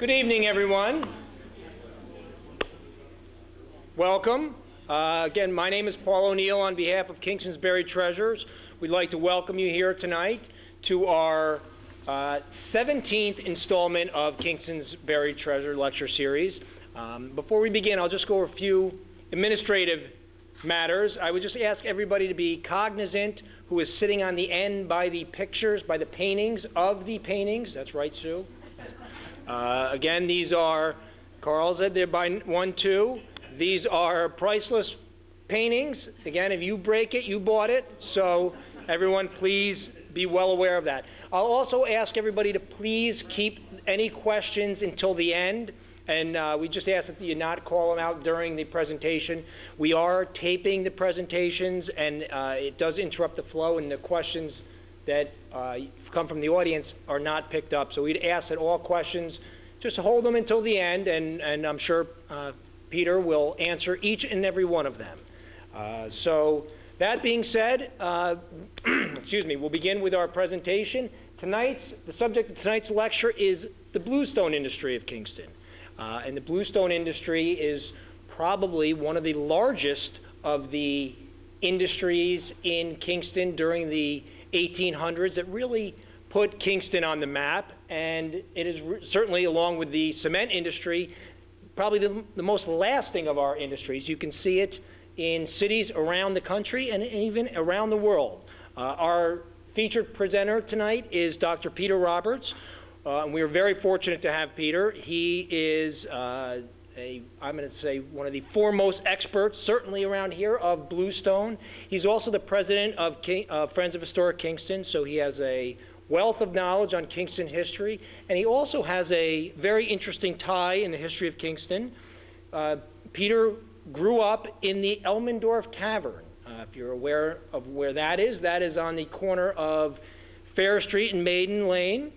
Good evening, everyone. Welcome. Again, my name is Paul O'Neill on behalf of Kingston's Buried Treasures. We'd like to welcome you here tonight to our 17th installment of Kingston's Buried Treasure lecture series. Before we begin, I'll just go over a few administrative matters. I would just ask everybody to be cognizant who is sitting on the end by the pictures, by the paintings of the paintings. That's right, Sue. Again, these are, Carl said they're by 1-2. These are priceless paintings. Again, if you break it, you bought it. So everyone, please be well aware of that. I'll also ask everybody to please keep any questions until the end. And we just ask that you not call them out during the presentation. We are taping the presentations, and it does interrupt the flow, and the questions that come from the audience are not picked up. So we'd ask that all questions, just hold them until the end, and I'm sure Peter will answer each and every one of them. So that being said, excuse me, we'll begin with our presentation. The subject of tonight's lecture is the bluestone industry of Kingston. And the bluestone industry is probably one of the largest of the industries in Kingston during the 1800s that really put Kingston on the map. And it is certainly, along with the cement industry, probably the most lasting of our industries. You can see it in cities around the country and even around the world. Our featured presenter tonight is Dr. Peter Roberts. We are very fortunate to have Peter. He is, I'm going to say, one of the foremost experts, certainly around here, of bluestone. He's also the president of Friends of Historic Kingston, so he has a wealth of knowledge on Kingston history. And he also has a very interesting tie in the history of Kingston. Peter grew up in the Elmendorf Tavern. If you're aware of where that is on the corner of Fair Street and Maiden Lane.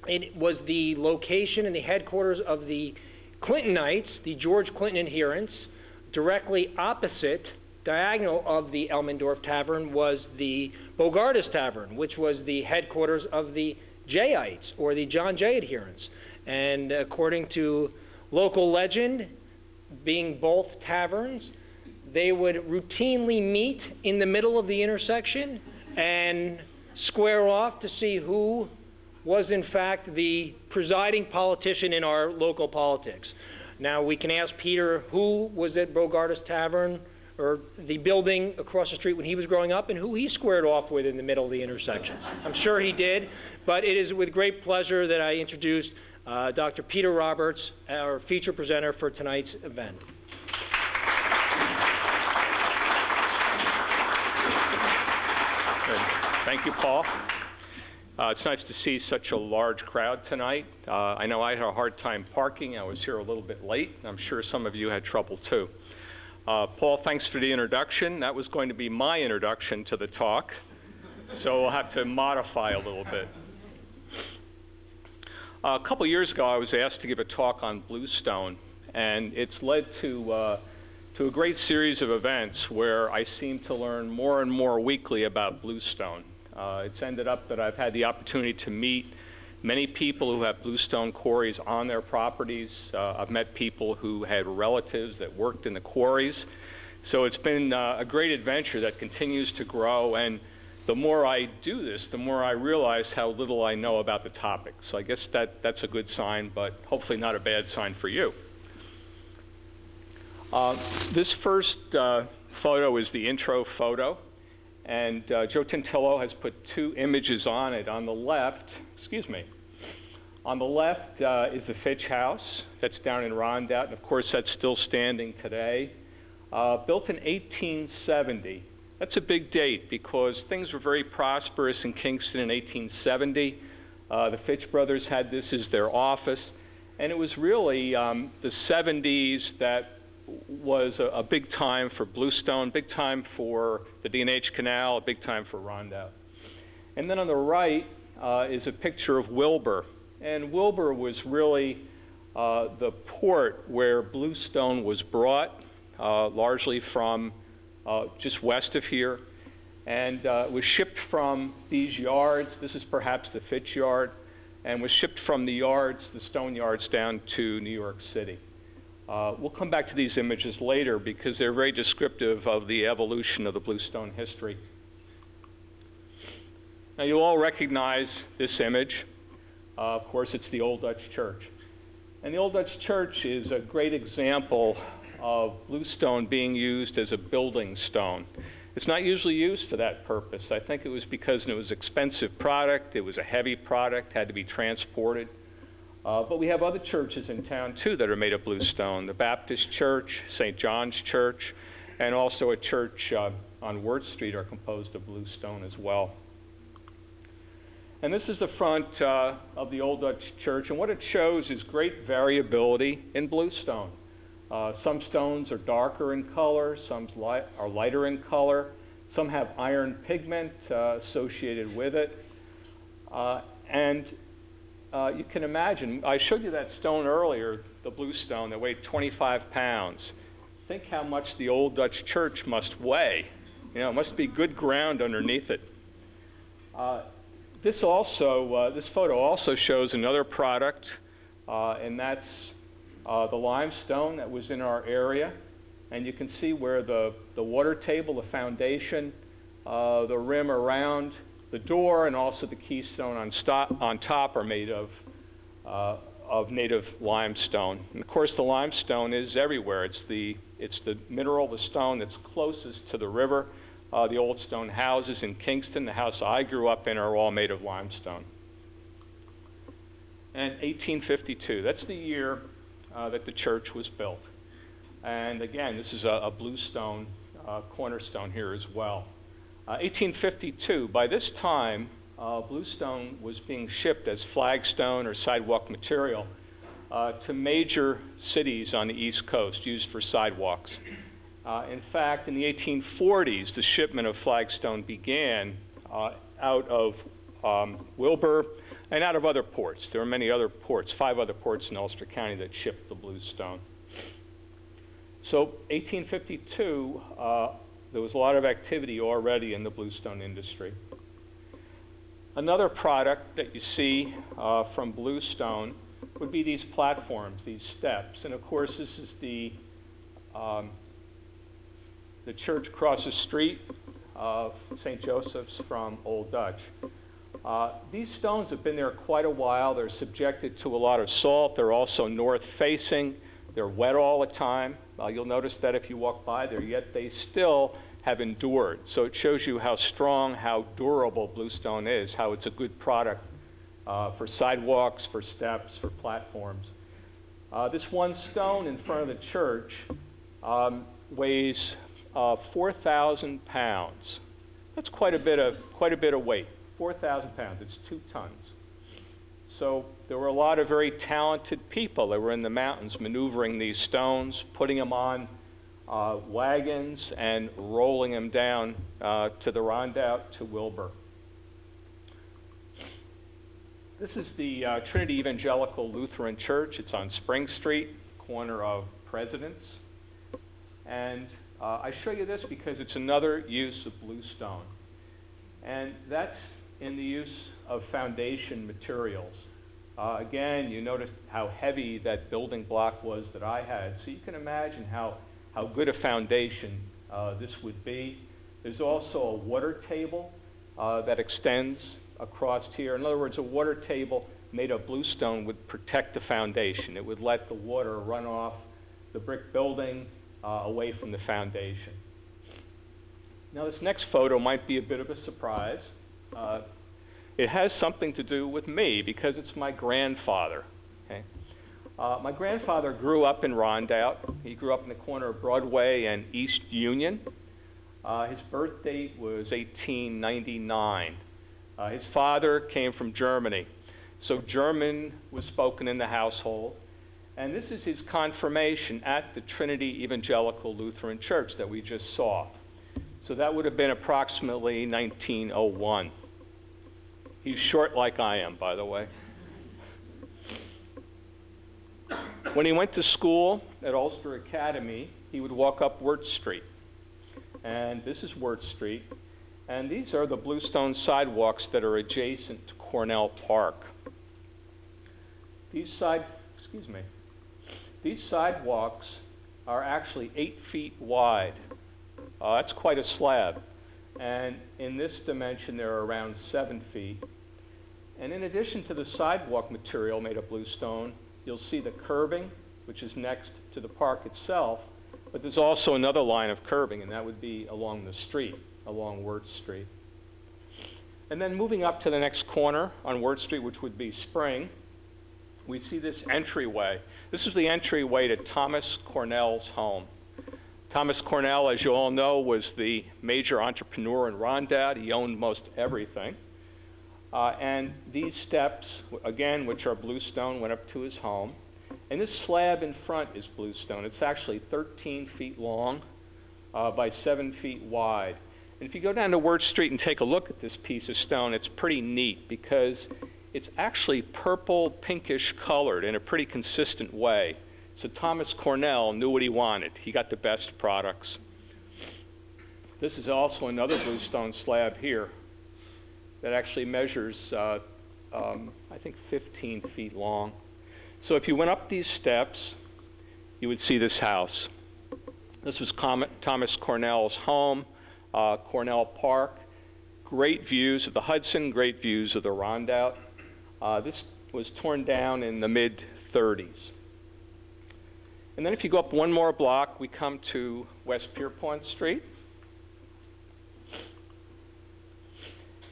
It was the location and the headquarters of the Clintonites, the George Clinton adherents. Directly opposite, diagonal of the Elmendorf Tavern, was the Bogardus Tavern, which was the headquarters of the Jayites, or the John Jay adherents. And according to local legend, being both taverns, they would routinely meet in the middle of the intersection and square off to see who was in fact the presiding politician in our local politics. Now we can ask Peter who was at Bogardus Tavern or the building across the street when he was growing up and who he squared off with in the middle of the intersection. I'm sure he did, but it is with great pleasure that I introduce Dr. Peter Roberts, our feature presenter for tonight's event. Good. Thank you, Paul. It's nice to see such a large crowd tonight. I know I had a hard time parking. I was here a little bit late. I'm sure some of you had trouble too. Paul, thanks for the introduction. That was going to be my introduction to the talk, so we'll have to modify a little bit. A couple years ago, I was asked to give a talk on bluestone, and it's led to a great series of events where I seem to learn more and more weekly about bluestone. It's ended up that I've had the opportunity to meet many people who have bluestone quarries on their properties. I've met people who had relatives that worked in the quarries. So it's been a great adventure that continues to grow, and the more I do this, the more I realize how little I know about the topic. So I guess that's a good sign, but hopefully not a bad sign for you. This first photo is the intro photo. And Joe Tintillo has put two images on it. On the left, on the left is the Fitch House. That's down in Rondout, and of course that's still standing today. Built in 1870. That's a big date because things were very prosperous in Kingston in 1870. The Fitch brothers had this as their office, and it was really the 70s that was a big time for bluestone, big time for the D&H Canal, a big time for Rondout. And then on the right is a picture of Wilbur. And Wilbur was really the port where bluestone was brought, largely from just west of here. And it was shipped from these yards. This is perhaps the Fitch Yard. and was shipped from the yards, the stone yards, down to New York City. We'll come back to these images later because they're very descriptive of the evolution of the bluestone history. Now, you all recognize this image. Of course, it's the Old Dutch Church. And the Old Dutch Church is a great example of bluestone being used as a building stone. It's not usually used for that purpose. I think it was because it was an expensive product, it was a heavy product, had to be transported. But we have other churches in town, too, that are made of bluestone. The Baptist Church, St. John's Church, and also a church on Wirt Street are composed of bluestone as well. And this is the front of the Old Dutch Church, and what it shows is great variability in bluestone. Some stones are darker in color, some are lighter in color, some have iron pigment associated with it. You can imagine, I showed you that stone earlier, the bluestone that weighed 25 pounds. Think how much the Old Dutch Church must weigh. You know, it must be good ground underneath it. This photo also shows another product, and that's the limestone that was in our area. And you can see where the water table, the foundation, the rim around the door, and also the keystone on top are made of native limestone. And of course, the limestone is everywhere. It's the mineral, the stone that's closest to the river. The old stone houses in Kingston, the house I grew up in, are all made of limestone. And 1852, that's the year that the church was built. And again, this is a bluestone cornerstone here as well. 1852, by this time, bluestone was being shipped as flagstone or sidewalk material to major cities on the East Coast, used for sidewalks. In fact, in the 1840s, the shipment of flagstone began out of Wilbur and out of other ports. There were many other ports, 5 other ports in Ulster County that shipped the bluestone. So 1852, there was a lot of activity already in the bluestone industry. Another product that you see from bluestone would be these platforms, these steps. And of course, this is the church across the street of St. Joseph's from Old Dutch. These stones have been there quite a while. They're subjected to a lot of salt. They're also north-facing. They're wet all the time. You'll notice that if you walk by there, yet they still have endured. So it shows you how strong, how durable bluestone is, how it's a good product for sidewalks, for steps, for platforms. This one stone in front of the church weighs 4,000 pounds. That's quite a bit of weight. 4,000 pounds. It's 2 tons. So there were a lot of very talented people that were in the mountains maneuvering these stones, putting them on wagons and rolling them down to the Rondout to Wilbur. This is the Trinity Evangelical Lutheran Church. It's on Spring Street, corner of Presidents. And I show you this because it's another use of bluestone. And that's in the use of foundation materials. Again, you notice how heavy that building block was that I had. So you can imagine how good a foundation this would be. There's also a water table that extends across here. In other words, a water table made of bluestone would protect the foundation. It would let the water run off the brick building away from the foundation. Now, this next photo might be a bit of a surprise. It has something to do with me because it's my grandfather. Okay? My grandfather grew up in Rondout. He grew up in the corner of Broadway and East Union. His birth date was 1899. His father came from Germany, so German was spoken in the household. And this is his confirmation at the Trinity Evangelical Lutheran Church that we just saw. So that would have been approximately 1901. He's short like I am, by the way. When he went to school at Ulster Academy, he would walk up Wirt Street. And this is Wirt Street. And these are the bluestone sidewalks that are adjacent to Cornell Park. These sidewalks are actually 8 feet wide. That's quite a slab. And in this dimension, they're around 7 feet. And in addition to the sidewalk material made of bluestone, you'll see the curbing, which is next to the park itself, but there's also another line of curbing, and that would be along the street, along Wirt Street. And then moving up to the next corner on Wirt Street, which would be Spring, we see this entryway. This is the entryway to Thomas Cornell's home. Thomas Cornell, as you all know, was the major entrepreneur in Rondat. He owned most everything. And these steps, again, which are bluestone, went up to his home. And this slab in front is bluestone. It's actually 13 feet long by 7 feet wide. And if you go down to Wirt Street and take a look at this piece of stone, it's pretty neat because it's actually purple, pinkish colored in a pretty consistent way. So Thomas Cornell knew what he wanted. He got the best products. This is also another bluestone slab here that actually measures, I think, 15 feet long. So if you went up these steps, you would see this house. This was Thomas Cornell's home, Cornell Park. Great views of the Hudson, great views of the Rondout. This was torn down in the mid-30s. And then if you go up one more block, we come to West Pierpoint Street.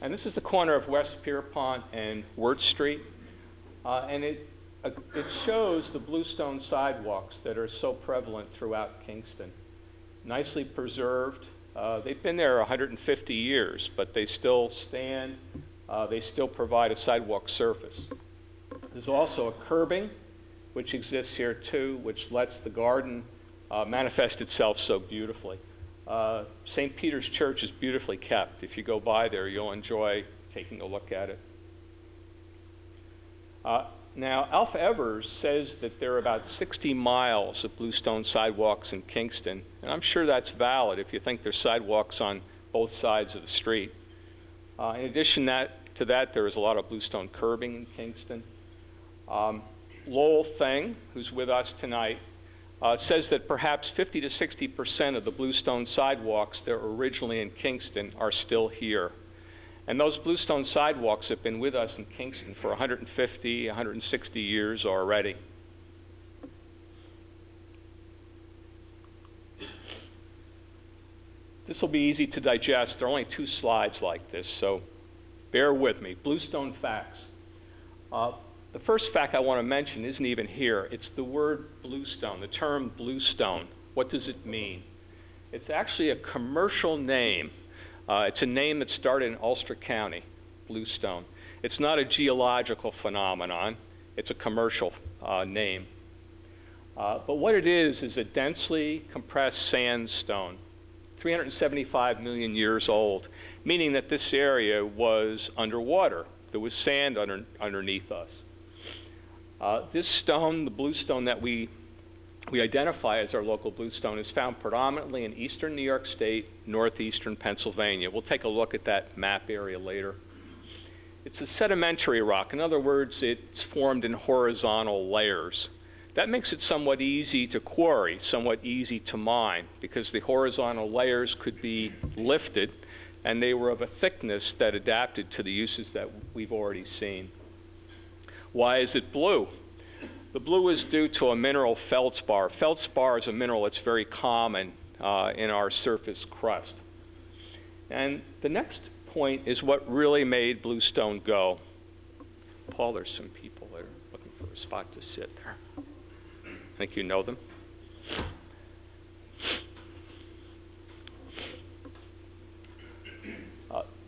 And this is the corner of West Pierpont and Wirt Street. And it shows the bluestone sidewalks that are so prevalent throughout Kingston. Nicely preserved. They've been there 150 years, but they still stand. They still provide a sidewalk surface. There's also a curbing, which exists here too, which lets the garden manifest itself so beautifully. St. Peter's Church is beautifully kept. If you go by there, you'll enjoy taking a look at it. Now, Alf Evers says that there are about 60 miles of bluestone sidewalks in Kingston, and I'm sure that's valid if you think there's sidewalks on both sides of the street. In addition to that, there is a lot of bluestone curbing in Kingston. Lowell Thing, who's with us tonight, says that perhaps 50 to 60% of the bluestone sidewalks that were originally in Kingston are still here. And those bluestone sidewalks have been with us in Kingston for 150, 160 years already. This will be easy to digest. There are only 2 slides like this, so bear with me. Bluestone facts. The first fact I want to mention isn't even here. It's the word bluestone, the term bluestone. What does it mean? It's actually a commercial name. It's a name that started in Ulster County, bluestone. It's not a geological phenomenon. It's a commercial name. But what it is a densely compressed sandstone, 375 million years old, meaning that this area was underwater. There was sand underneath us. This stone, the bluestone that we identify as our local bluestone, is found predominantly in eastern New York State, northeastern Pennsylvania. We'll take a look at that map area later. It's a sedimentary rock. In other words, it's formed in horizontal layers. That makes it somewhat easy to quarry, somewhat easy to mine, because the horizontal layers could be lifted, and they were of a thickness that adapted to the uses that we've already seen. Why is it blue? The blue is due to a mineral feldspar. Feldspar is a mineral that's very common in our surface crust. And the next point is what really made bluestone go. Paul, there's some people that are looking for a spot to sit there. I think you know them.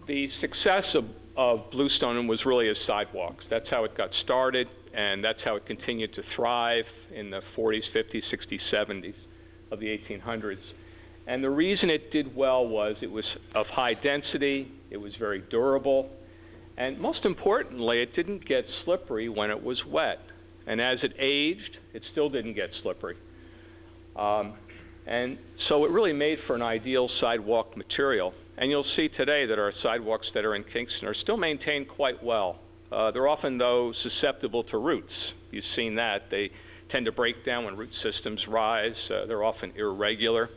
The success of bluestone was really as sidewalks. That's how it got started, and that's how it continued to thrive in the 40s, 50s, 60s, 70s of the 1800s. And the reason it did well was it was of high density, it was very durable, and most importantly, it didn't get slippery when it was wet. And as it aged, it still didn't get slippery. And so it really made for an ideal sidewalk material. And you'll see today that our sidewalks that are in Kingston are still maintained quite well. They're often, though, susceptible to roots. You've seen that. They tend to break down when root systems rise. They're often irregular.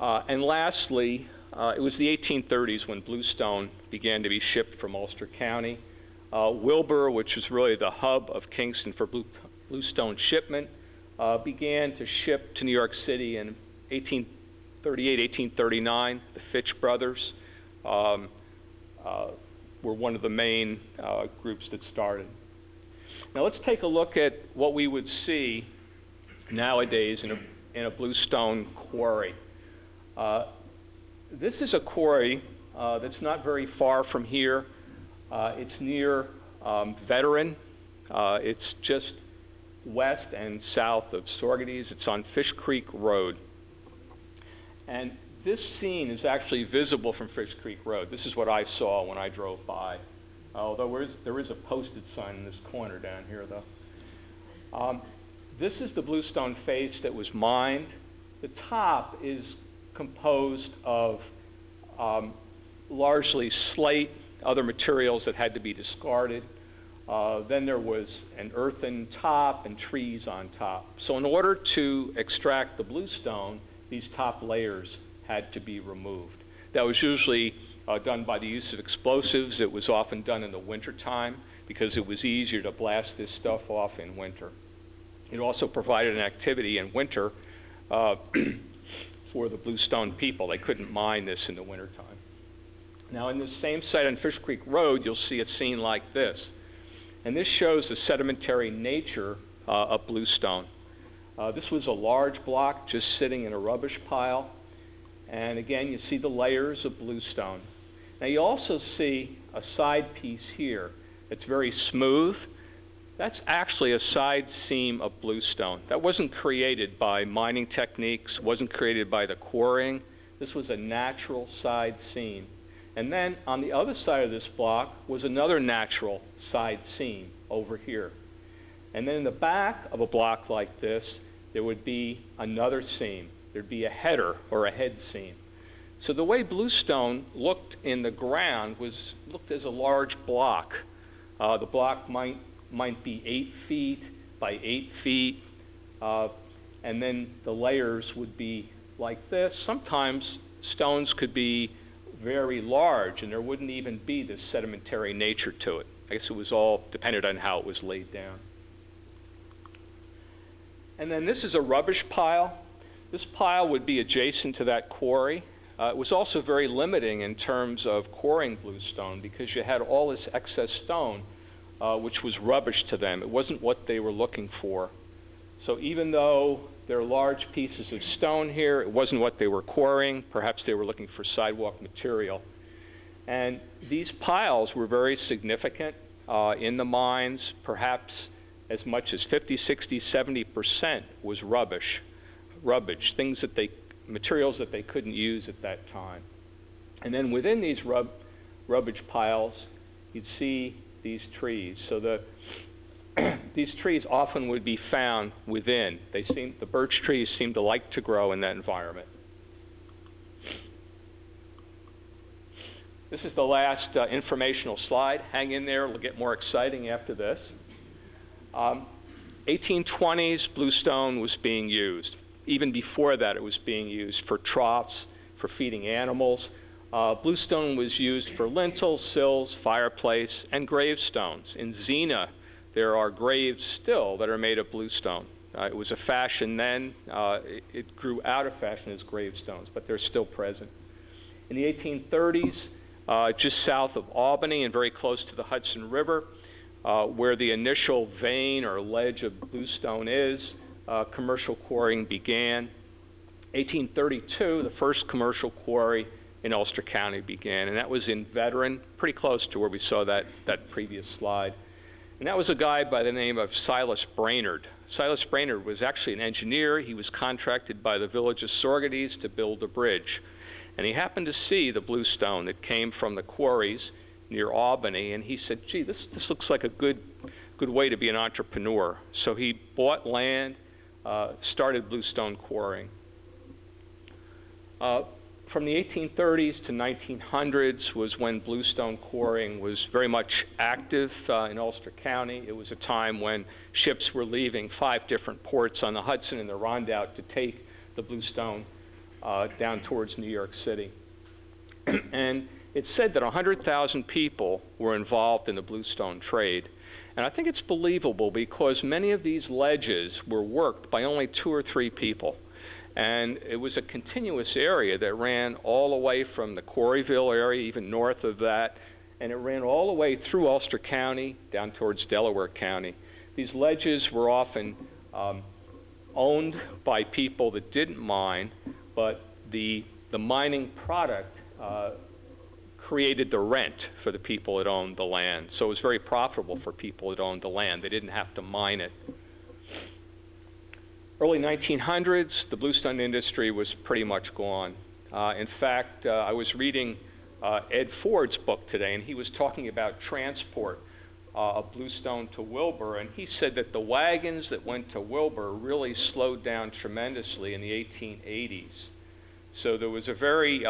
And lastly, it was the 1830s when bluestone began to be shipped from Ulster County. Wilbur, which was really the hub of Kingston for bluestone shipment, began to ship to New York City in 1838, 1839. The Fitch brothers were one of the main groups that started. Now let's take a look at what we would see nowadays in a bluestone quarry. This is a quarry that's not very far from here. It's near Veteran. It's just west and south of Sorgetes. It's on Fish Creek Road. And this scene is actually visible from Fish Creek Road. This is what I saw when I drove by. Although there is a posted sign in this corner down here, though. This is the bluestone face that was mined. The top is composed of largely slate, other materials that had to be discarded. Then there was an earthen top and trees on top. So in order to extract the bluestone, these top layers had to be removed. That was usually done by the use of explosives. It was often done in the wintertime because it was easier to blast this stuff off in winter. It also provided an activity in winter for the bluestone people. They couldn't mine this in the wintertime. Now in this same site on Fish Creek Road, you'll see a scene like this. And this shows the sedimentary nature of bluestone. This was a large block just sitting in a rubbish pile. And again, you see the layers of bluestone. Now you also see a side piece here that's very smooth. That's actually a side seam of bluestone. That wasn't created by mining techniques, wasn't created by the quarrying. This was a natural side seam. And then on the other side of this block was another natural side seam over here. And then in the back of a block like this, there would be another seam. There'd be a header or a head seam. So the way bluestone looked in the ground looked as a large block. The block might be 8 feet by 8 feet, and then the layers would be like this. Sometimes stones could be very large, and there wouldn't even be this sedimentary nature to it. I guess it was all dependent on how it was laid down. And then this is a rubbish pile. This pile would be adjacent to that quarry. It was also very limiting in terms of quarrying bluestone because you had all this excess stone, which was rubbish to them. It wasn't what they were looking for. So even though there are large pieces of stone here, it wasn't what they were quarrying. Perhaps they were looking for sidewalk material. And these piles were very significant in the mines. Perhaps as much as 50, 60, 70% was rubbish, materials that they couldn't use at that time. And then within these rubbish piles, you'd see these trees. So these trees often would be found within. The birch trees seem to like to grow in that environment. This is the last informational slide. Hang in there, it'll get more exciting after this. 1820s, bluestone was being used. Even before that, it was being used for troughs, for feeding animals. Bluestone was used for lintels, sills, fireplace, and gravestones. In Xena, there are graves still that are made of bluestone. It was a fashion then. It grew out of fashion as gravestones, but they're still present. In the 1830s, just south of Albany and very close to the Hudson River, where the initial vein or ledge of bluestone is, commercial quarrying began. 1832, the first commercial quarry in Ulster County began, and that was in Veteran, pretty close to where we saw that previous slide. And that was a guy by the name of Silas Brainerd. Silas Brainerd was actually an engineer. He was contracted by the village of Sorgetes to build a bridge. And he happened to see the bluestone that came from the quarries near Albany, and he said, gee, this looks like a good way to be an entrepreneur. So he bought land, started bluestone quarrying. from the 1830s to 1900s was when bluestone quarrying was very much active in Ulster County. It was a time when ships were leaving 5 different ports on the Hudson and the Rondout to take the bluestone down towards New York City. And it's said that 100,000 people were involved in the bluestone trade. And I think it's believable because many of these ledges were worked by only 2 or 3 people. And it was a continuous area that ran all the way from the Quarryville area, even north of that, and it ran all the way through Ulster County down towards Delaware County. These ledges were often owned by people that didn't mine, but the mining product created the rent for the people that owned the land. So it was very profitable for people that owned the land. They didn't have to mine it. Early 1900s, the bluestone industry was pretty much gone. In fact, I was reading Ed Ford's book today, and he was talking about transport of bluestone to Wilbur, and he said that the wagons that went to Wilbur really slowed down tremendously in the 1880s. So there was a very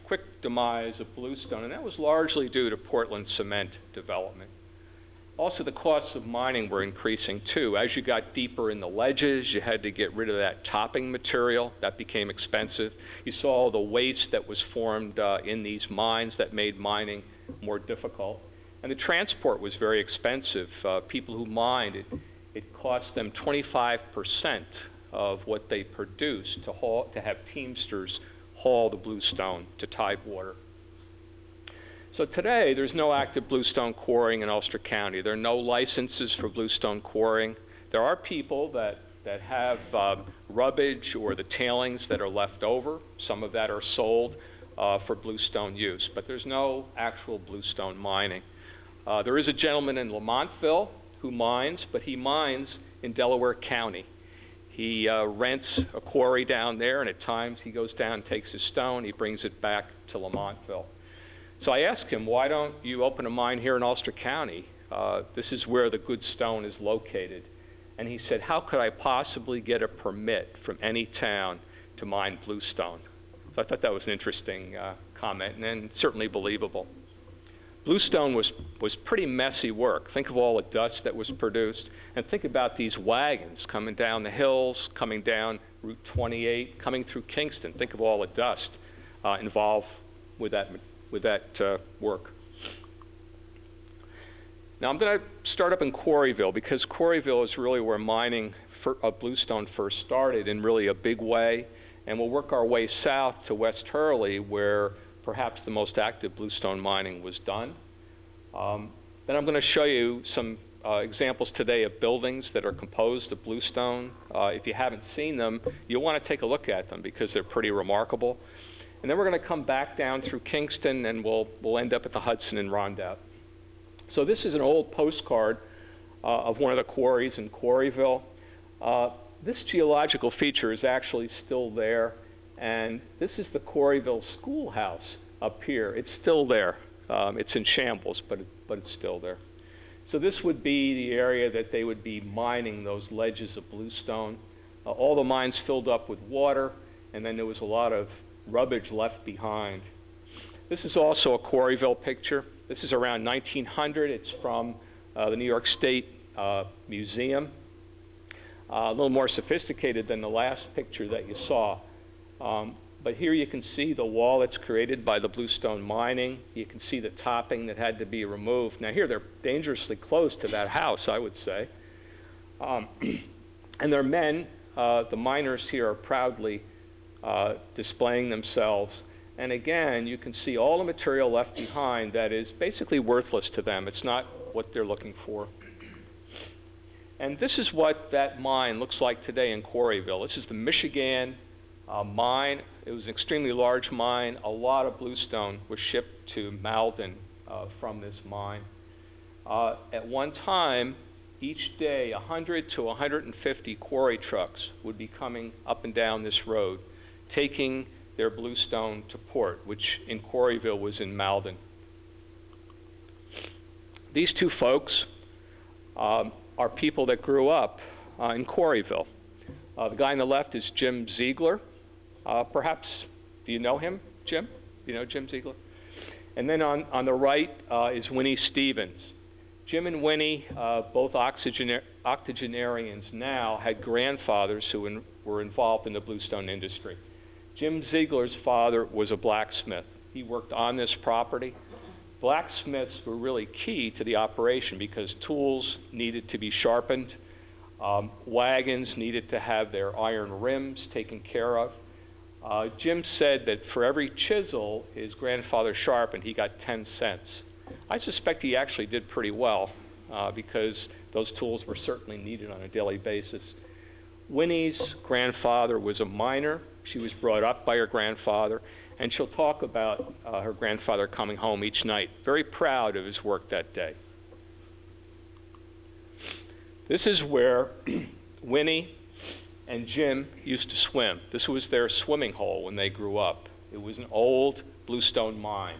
quick demise of bluestone, and that was largely due to Portland cement development. Also, the costs of mining were increasing too. As you got deeper in the ledges, you had to get rid of that topping material. That became expensive. You saw all the waste that was formed in these mines that made mining more difficult. And the transport was very expensive. People who mined, it cost them 25% of what they produced to have teamsters haul the bluestone to Tidewater. So today, there's no active bluestone quarrying in Ulster County. There are no licenses for bluestone quarrying. There are people that have rubbish or the tailings that are left over. Some of that are sold for bluestone use, but there's no actual bluestone mining. There is a gentleman in Lamontville who mines, but he mines in Delaware County. He rents a quarry down there, and at times he goes down and takes his stone, he brings it back to Lamontville. So I asked him, why don't you open a mine here in Ulster County? This is where the good stone is located. And he said, how could I possibly get a permit from any town to mine bluestone? So I thought that was an interesting comment, and certainly believable. Bluestone was pretty messy work. Think of all the dust that was produced, and think about these wagons coming down the hills, coming down Route 28, coming through Kingston. Think of all the dust involved with that work. Now I'm going to start up in Quarryville because Quarryville is really where mining of bluestone first started in really a big way, and we'll work our way south to West Hurley where perhaps the most active bluestone mining was done. Then I'm going to show you some examples today of buildings that are composed of bluestone. If you haven't seen them, you'll want to take a look at them because they're pretty remarkable. And then we're going to come back down through Kingston, and we'll end up at the Hudson and Rondout. So this is an old postcard of one of the quarries in Quarryville. This geological feature is actually still there, and this is the Coryville Schoolhouse up here. It's still there. It's in shambles, but it's still there. So this would be the area that they would be mining those ledges of bluestone. All the mines filled up with water, and then there was a lot of rubbish left behind. This is also a Quarryville picture. This is around 1900. It's from the New York State Museum. A little more sophisticated than the last picture that you saw. But here you can see the wall that's created by the bluestone mining. You can see the topping that had to be removed. Now here they're dangerously close to that house, I would say. And their men, the miners here, are proudly displaying themselves. And again, you can see all the material left behind that is basically worthless to them. It's not what they're looking for. And this is what that mine looks like today in Quarryville. This is the Michigan mine. It was an extremely large mine. A lot of bluestone was shipped to Malden from this mine. At one time, each day, 100 to 150 quarry trucks would be coming up and down this road, taking their bluestone to port, which in Quarryville was in Malden. These two folks are people that grew up in Quarryville. The guy on the left is Jim Ziegler. Perhaps, do you know him? Jim? You know Jim Ziegler? And then on the right is Winnie Stevens. Jim and Winnie, both octogenarians now, had grandfathers who were involved in the bluestone industry. Jim Ziegler's father was a blacksmith. He worked on this property. Blacksmiths were really key to the operation because tools needed to be sharpened. Wagons needed to have their iron rims taken care of. Jim said that for every chisel his grandfather sharpened, he got 10 cents. I suspect he actually did pretty well because those tools were certainly needed on a daily basis. Winnie's grandfather was a miner. She was brought up by her grandfather, and she'll talk about her grandfather coming home each night, very proud of his work that day. This is where Winnie and Jim used to swim. This was their swimming hole when they grew up. It was an old Bluestone Mine.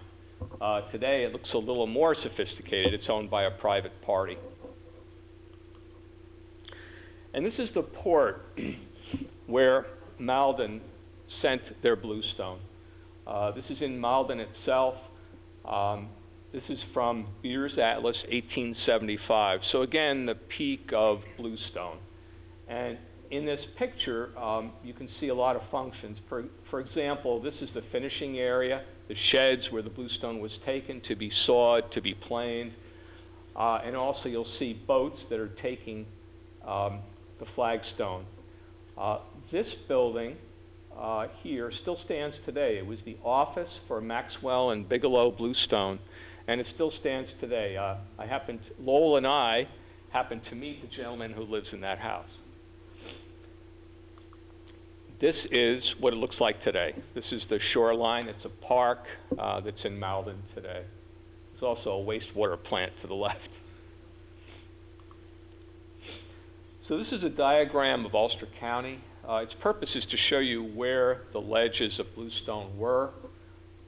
Today it looks a little more sophisticated. It's owned by a private party. And this is the port where Malden sent their bluestone. This is in Malden itself. This is from Beers Atlas, 1875. So again, the peak of bluestone. And in this picture, you can see a lot of functions. For example, this is the finishing area, the sheds where the bluestone was taken to be sawed, to be planed. And also you'll see boats that are taking the flagstone. This building here still stands today. It was the office for Maxwell and Bigelow Bluestone, and it still stands today. Lowell and I happened to meet the gentleman who lives in that house. This is what it looks like today. This is the shoreline. It's a park that's in Malden today. There's also a wastewater plant to the left. So this is a diagram of Ulster County. Its purpose is to show you where the ledges of bluestone were.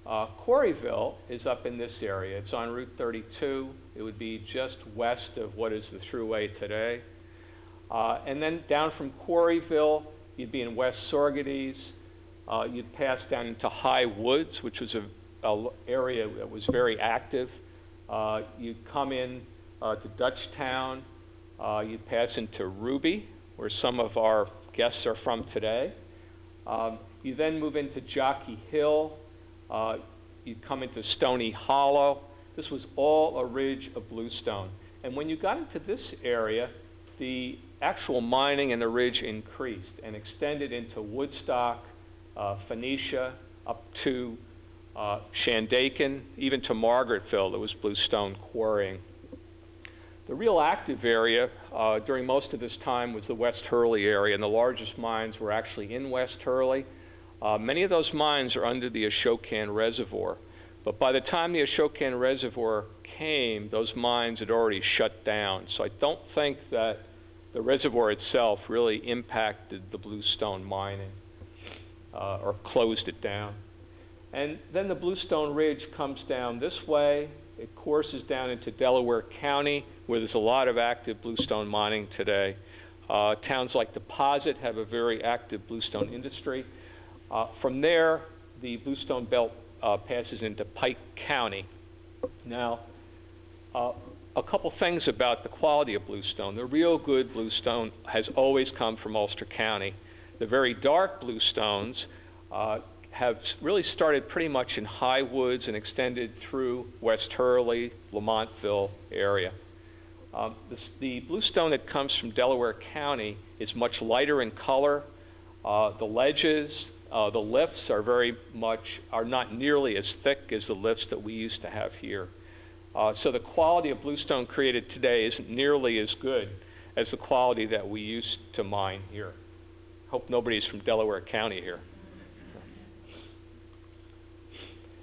Quarryville is up in this area. It's on Route 32. It would be just west of what is the thruway today. And then down from Quarryville, you'd be in West Sorgedes. You'd pass down into High Woods, which was an area that was very active. You'd come in to Dutchtown. You'd pass into Ruby, where some of our guests are from today. You then move into Jockey Hill. You'd come into Stony Hollow. This was all a ridge of bluestone. And when you got into this area, the actual mining in the ridge increased and extended into Woodstock, Phoenicia, up to Shandaken, even to Margaretville. There was bluestone quarrying. The real active area during most of this time was the West Hurley area, and the largest mines were actually in West Hurley. Many of those mines are under the Ashokan Reservoir, but by the time the Ashokan Reservoir came, those mines had already shut down. So I don't think that the reservoir itself really impacted the bluestone mining or closed it down. And then the Bluestone Ridge comes down this way. It courses down into Delaware County, where there's a lot of active bluestone mining today. Towns like Deposit have a very active bluestone industry. From there, the Bluestone Belt passes into Pike County. Now, a couple things about the quality of bluestone. The real good bluestone has always come from Ulster County. The very dark bluestones have really started pretty much in High Woods and extended through West Hurley, Lamontville area. The bluestone that comes from Delaware County is much lighter in color. The ledges, the lifts are not nearly as thick as the lifts that we used to have here. So the quality of bluestone created today isn't nearly as good as the quality that we used to mine here. Hope nobody's from Delaware County here.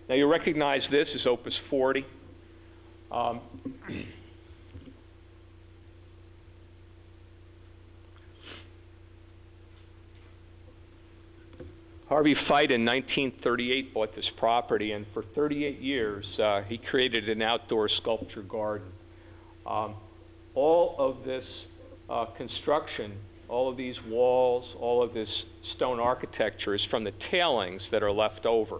Now you recognize this as Opus 40. Harvey Fite in 1938 bought this property, and for 38 years he created an outdoor sculpture garden. All of this construction, all of these walls, all of this stone architecture is from the tailings that are left over.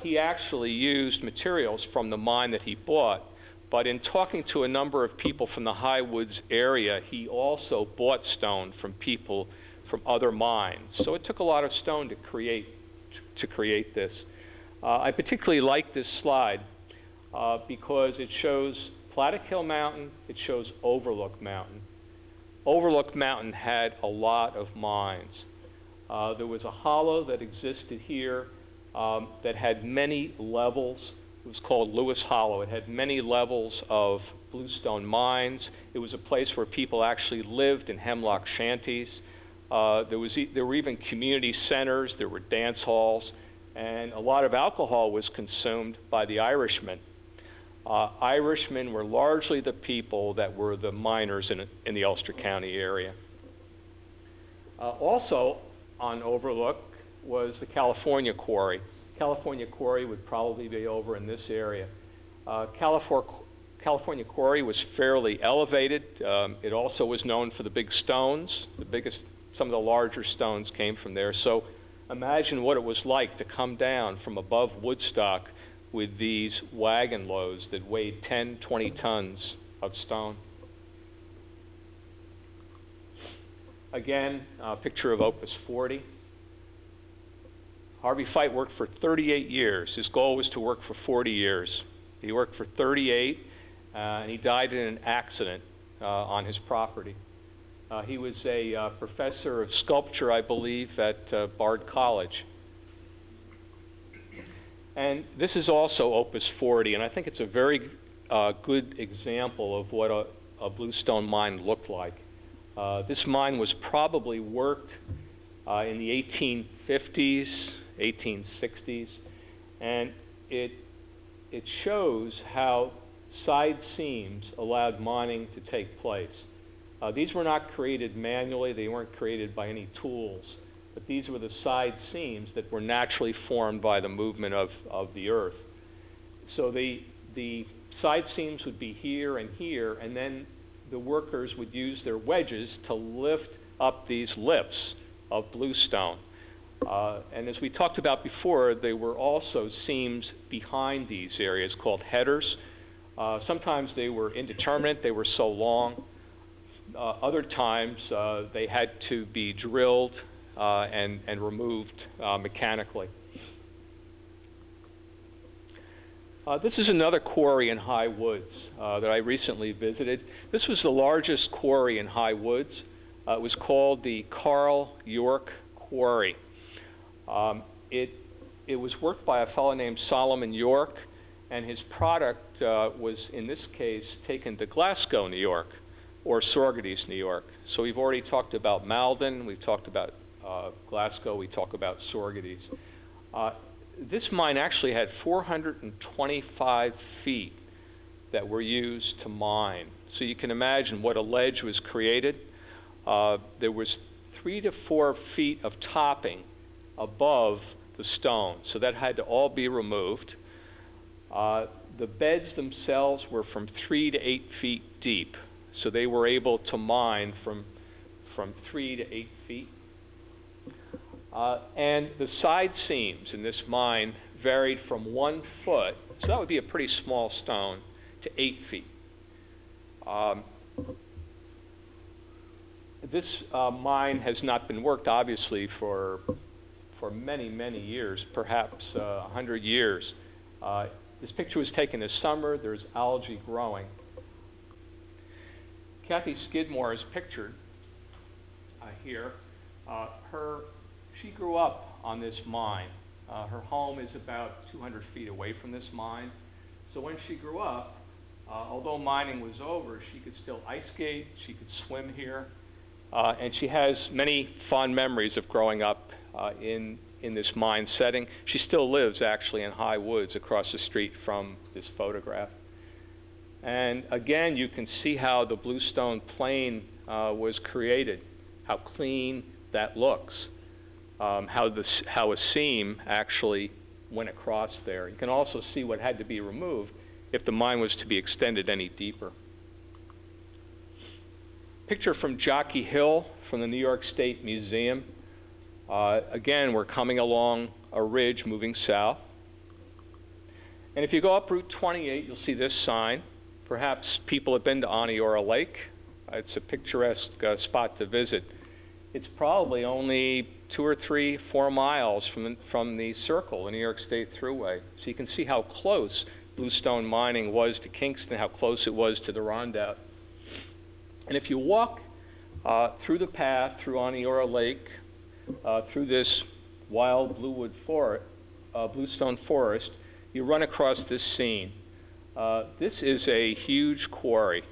He actually used materials from the mine that he bought, but in talking to a number of people from the High Woods area, he also bought stone from people from other mines. So it took a lot of stone to create this. I particularly like this slide because it shows Platic Hill Mountain, it shows Overlook Mountain. Overlook Mountain had a lot of mines. There was a hollow that existed here that had many levels. It was called Lewis Hollow. It had many levels of bluestone mines. It was a place where people actually lived in hemlock shanties. There were even community centers, there were dance halls, and a lot of alcohol was consumed by the Irishmen. Irishmen were largely the people that were the miners in the Ulster County area. Also on Overlook was the California Quarry. California Quarry would probably be over in this area. California Quarry was fairly elevated. It also was known for the big stones. Some of the larger stones came from there. So imagine what it was like to come down from above Woodstock with these wagon loads that weighed 10, 20 tons of stone. Again, a picture of Opus 40. Harvey Fite worked for 38 years. His goal was to work for 40 years. He worked for 38, and he died in an accident on his property. He was a professor of sculpture, I believe, at Bard College. And this is also Opus 40, and I think it's a very good example of what a bluestone mine looked like. This mine was probably worked in the 1850s, 1860s, and it shows how side seams allowed mining to take place. These were not created manually, they weren't created by any tools, but these were the side seams that were naturally formed by the movement of the earth. So the side seams would be here, and then the workers would use their wedges to lift up these lips of bluestone. And as we talked about before, there were also seams behind these areas called headers. Sometimes they were indeterminate, they were so long. Other times they had to be drilled and removed mechanically. This is another quarry in High Woods that I recently visited. This was the largest quarry in High Woods. It was called the Carl York Quarry. It was worked by a fellow named Solomon York, and his product was, in this case, taken to Glasgow, New York, or Sorgates, New York. So we've already talked about Malden, we've talked about Glasgow, we talk about Sorgates. This mine actually had 425 feet that were used to mine. So you can imagine what a ledge was created. There was 3 to 4 feet of topping above the stone, so that had to all be removed. The beds themselves were from 3 to 8 feet deep, so they were able to mine from 3 to 8 feet. And the side seams in this mine varied from 1 foot, so that would be a pretty small stone, to 8 feet. This mine has not been worked, obviously, for many, many years, perhaps 100 years. This picture was taken this summer. There's algae growing. Kathy Skidmore is pictured here. She grew up on this mine. Her home is about 200 feet away from this mine. So when she grew up, although mining was over, she could still ice skate, she could swim here, and she has many fond memories of growing up in this mine setting. She still lives actually in High Woods across the street from this photograph. And again, you can see how the bluestone plain was created, how clean that looks, how a seam actually went across there. You can also see what had to be removed if the mine was to be extended any deeper. Picture from Jockey Hill from the New York State Museum. Again, we're coming along a ridge moving south. And if you go up Route 28, you'll see this sign. Perhaps people have been to Aniora Lake. It's a picturesque spot to visit. It's probably only 2 or 3, 4 miles from the Circle, the New York State Thruway. So you can see how close Bluestone mining was to Kingston, how close it was to the Rondout. And if you walk through the path, through Aniora Lake, through this wild bluestone forest, you run across this scene. This is a huge quarry.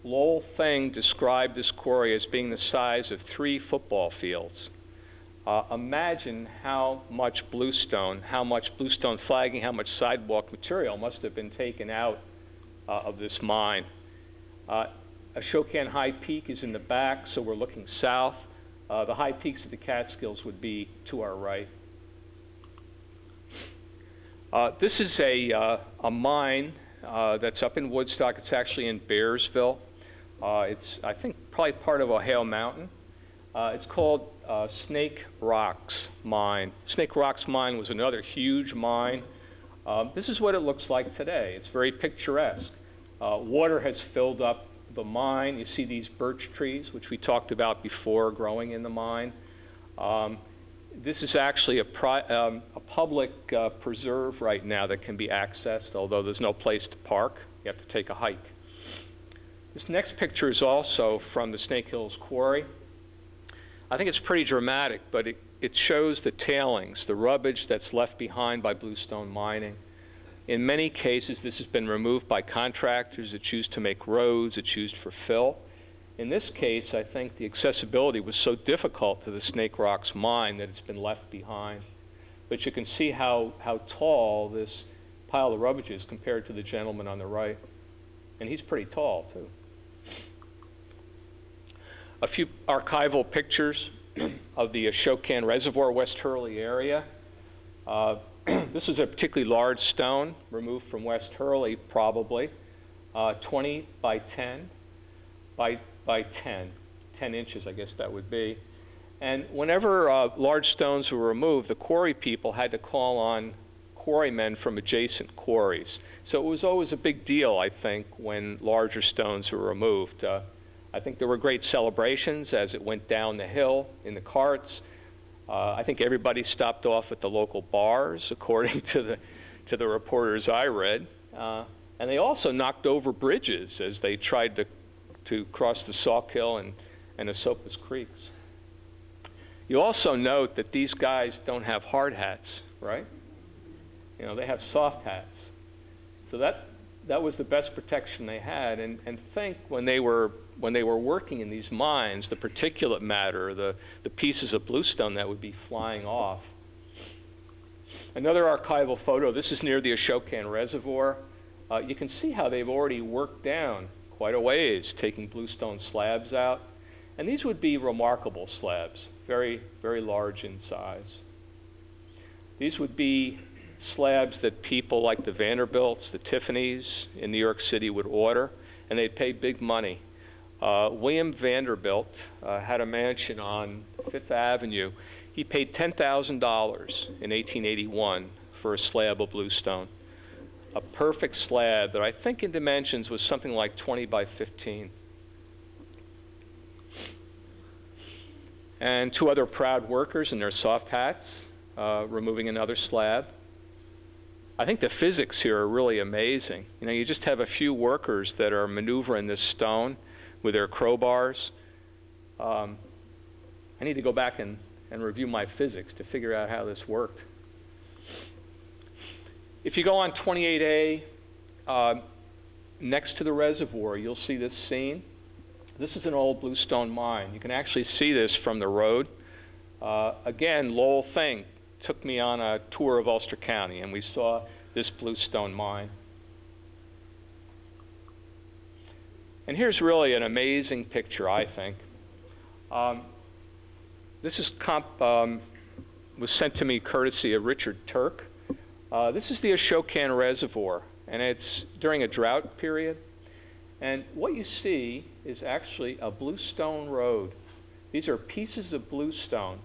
Lowell Thing described this quarry as being the size of 3 football fields. Imagine how much bluestone flagging, how much sidewalk material must have been taken out of this mine. Ashokan High Peak is in the back, so we're looking south. The high peaks of the Catskills would be to our right. This is a mine that's up in Woodstock. It's actually in Bearsville. It's, I think, probably part of Ohio Mountain. It's called Snake Rocks Mine. Snake Rocks Mine was another huge mine. This is what it looks like today. It's very picturesque. Water has filled up the mine. You see these birch trees, which we talked about before, growing in the mine. This is actually a public preserve right now that can be accessed, although there's no place to park. You have to take a hike. This next picture is also from the Snake Hills Quarry. I think it's pretty dramatic, but it shows the tailings, the rubbish that's left behind by bluestone mining. In many cases, this has been removed by contractors that choose to make roads, it's used for fill. In this case, I think the accessibility was so difficult to the Snake Rocks mine that it's been left behind. But you can see how tall this pile of rubbish is compared to the gentleman on the right. And he's pretty tall, too. A few archival pictures of the Ashokan Reservoir, West Hurley area. This was a particularly large stone removed from West Hurley, probably, 20 by 10 by 10 inches, I guess that would be. And whenever large stones were removed, the quarry people had to call on quarrymen from adjacent quarries. So it was always a big deal, I think, when larger stones were removed. I think there were great celebrations as it went down the hill in the carts. I think everybody stopped off at the local bars, according to the reporters I read. And they also knocked over bridges as they tried to cross the Sawkill and Esopus Creeks. You also note that these guys don't have hard hats, right? You know, they have soft hats. So that was the best protection they had. And think when they were working in these mines, the particulate matter, the pieces of bluestone that would be flying off. Another archival photo, this is near the Ashokan Reservoir. You can see how they've already worked down quite a ways, taking bluestone slabs out. And these would be remarkable slabs, very, very large in size. These would be slabs that people like the Vanderbilts, the Tiffanys in New York City would order, and they'd pay big money. William Vanderbilt had a mansion on Fifth Avenue. He paid $10,000 in 1881 for a slab of bluestone. A perfect slab that I think in dimensions was something like 20 by 15. And 2 other proud workers in their soft hats, removing another slab. I think the physics here are really amazing. You know, you just have a few workers that are maneuvering this stone with their crowbars. I need to go back and review my physics to figure out how this worked. If you go on 28A, next to the reservoir, you'll see this scene. This is an old bluestone mine. You can actually see this from the road. Again, Lowell Thing took me on a tour of Ulster County, and we saw this bluestone mine. And here's really an amazing picture, I think. This is was sent to me courtesy of Richard Turk. This is the Ashokan Reservoir, and it's during a drought period. And what you see is actually a bluestone road. These are pieces of bluestone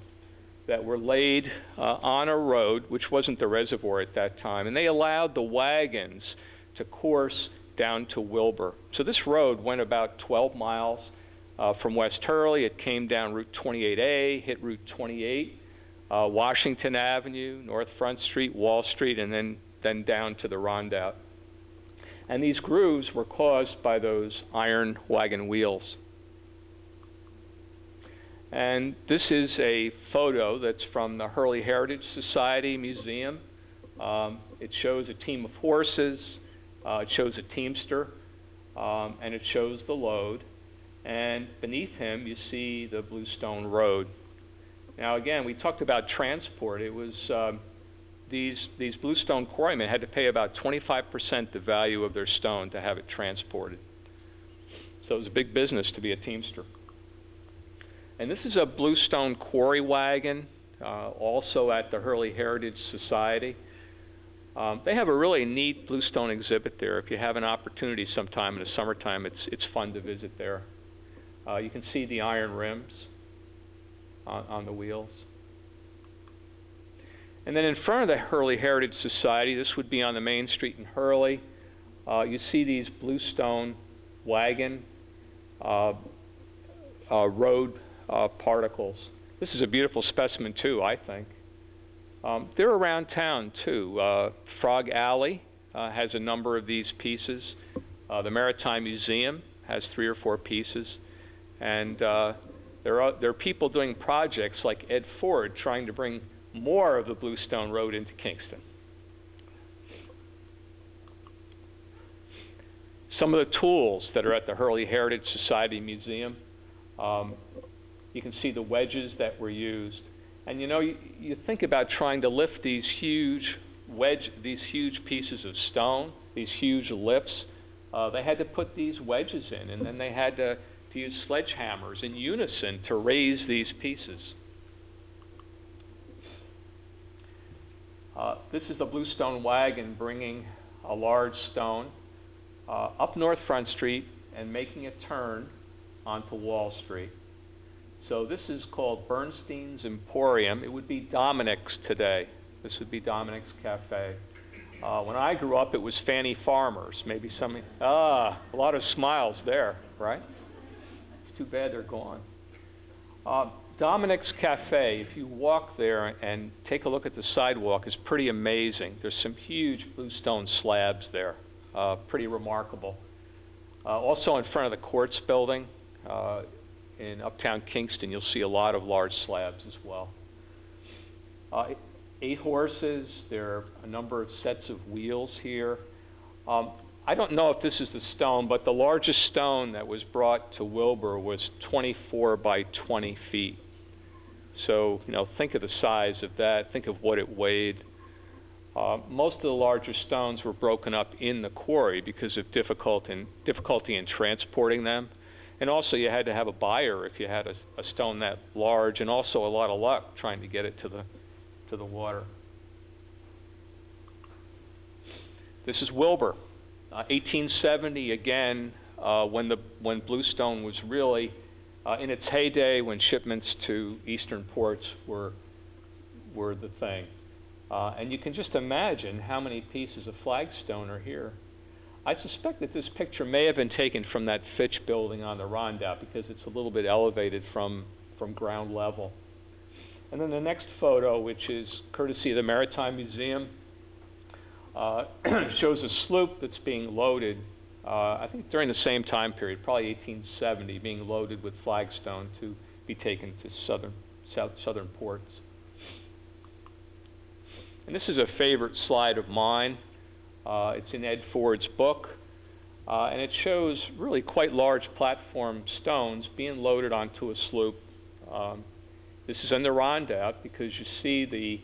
that were laid on a road, which wasn't the reservoir at that time, and they allowed the wagons to course down to Wilbur. So this road went about 12 miles from West Hurley. It came down Route 28A, hit Route 28, Washington Avenue, North Front Street, Wall Street, and then down to the Rondout. And these grooves were caused by those iron wagon wheels. And this is a photo that's from the Hurley Heritage Society Museum. It shows a team of horses, it shows a teamster, and it shows the load. And beneath him, you see the Bluestone Road. Now again, we talked about transport. It was these bluestone quarrymen had to pay about 25% the value of their stone to have it transported. So it was a big business to be a teamster. And this is a bluestone quarry wagon, also at the Hurley Heritage Society. They have a really neat bluestone exhibit there. If you have an opportunity sometime in the summertime, it's fun to visit there. You can see the iron rims on the wheels. And then in front of the Hurley Heritage Society, this would be on the main street in Hurley, you see these bluestone wagon road particles. This is a beautiful specimen too, I think. They're around town too. Frog Alley has a number of these pieces. The Maritime Museum has 3 or 4 pieces. And there are people doing projects like Ed Ford trying to bring more of the Bluestone Road into Kingston. Some of the tools that are at the Hurley Heritage Society Museum. You can see the wedges that were used. And you know, you think about trying to lift these huge pieces of stone, these huge lifts. They had to put these wedges in, and then they had to use sledgehammers in unison to raise these pieces. This is the Bluestone wagon bringing a large stone up North Front Street and making a turn onto Wall Street. So this is called Bernstein's Emporium. It would be Dominic's today. This would be Dominic's Cafe. When I grew up, it was Fanny Farmer's. Maybe something, a lot of smiles there, right? It's too bad they're gone. Dominic's Cafe, if you walk there and take a look at the sidewalk, is pretty amazing. There's some huge bluestone slabs there, pretty remarkable. Also in front of the Courts building, in uptown Kingston, you'll see a lot of large slabs as well. 8 horses, there are a number of sets of wheels here. I don't know if this is the stone, but the largest stone that was brought to Wilbur was 24 by 20 feet. So, you know, think of the size of that, think of what it weighed. Most of the larger stones were broken up in the quarry because of difficulty in transporting them. And also you had to have a buyer if you had a stone that large, and also a lot of luck trying to get it to the water. This is Wilbur. 1870, again, when bluestone was really in its heyday, when shipments to eastern ports were the thing. And you can just imagine how many pieces of flagstone are here. I suspect that this picture may have been taken from that Fitch building on the Rondout because it's a little bit elevated from ground level. And then the next photo, which is courtesy of the Maritime Museum, shows a sloop that's being loaded, I think during the same time period, probably 1870, being loaded with flagstone to be taken to southern ports. And this is a favorite slide of mine. It's in Ed Ford's book, and it shows really quite large platform stones being loaded onto a sloop. This is in the Rondout because you see the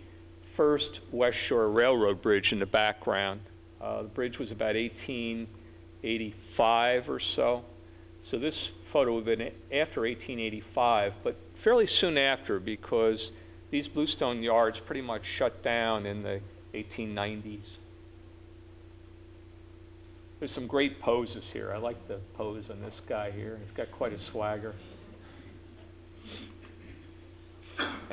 first West Shore Railroad bridge in the background. The bridge was about 1885 or so. So this photo would have been after 1885, but fairly soon after, because these bluestone yards pretty much shut down in the 1890s. There's some great poses here. I like the pose on this guy here. He's got quite a swagger.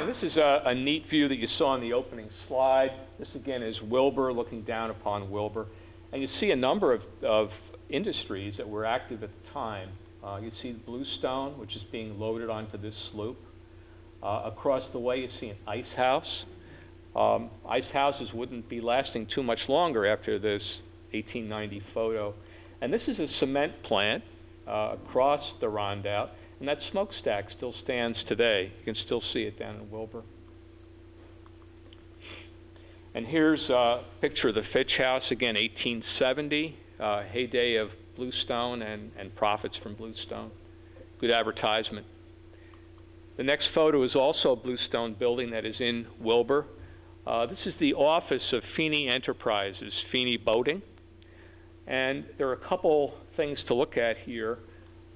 And this is a neat view that you saw in the opening slide. This again is Wilbur, looking down upon Wilbur. And you see a number of industries that were active at the time. You see Bluestone, which is being loaded onto this sloop. Across the way, you see an ice house. Ice houses wouldn't be lasting too much longer after this 1890 photo. And this is a cement plant across the Rondout, and that smokestack still stands today. You can still see it down in Wilbur. And here's a picture of the Fitch House, again, 1870, heyday of Bluestone and profits from Bluestone. Good advertisement. The next photo is also a Bluestone building that is in Wilbur. This is the office of Feeney Enterprises, Feeney Boating. And there are a couple things to look at here.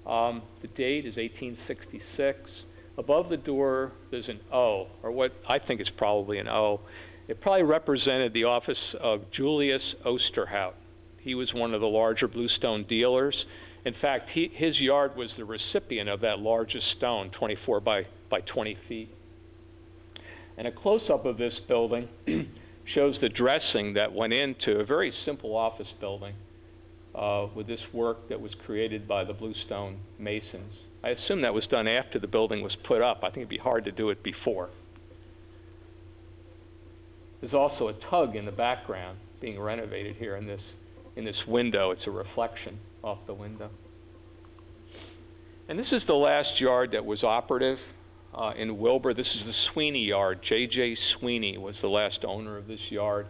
The date is 1866. Above the door, there's an O, or what I think is probably an O. It probably represented the office of Julius Osterhout. He was one of the larger Bluestone dealers. In fact, his yard was the recipient of that largest stone, 24 by 20 feet. And a close-up of this building shows the dressing that went into a very simple office building with this work that was created by the Bluestone masons. I assume that was done after the building was put up. I think it'd be hard to do it before. There's also a tug in the background being renovated here in this window. It's a reflection off the window. And this is the last yard that was operative in Wilbur. This is the Sweeney Yard. J.J. Sweeney was the last owner of this yard.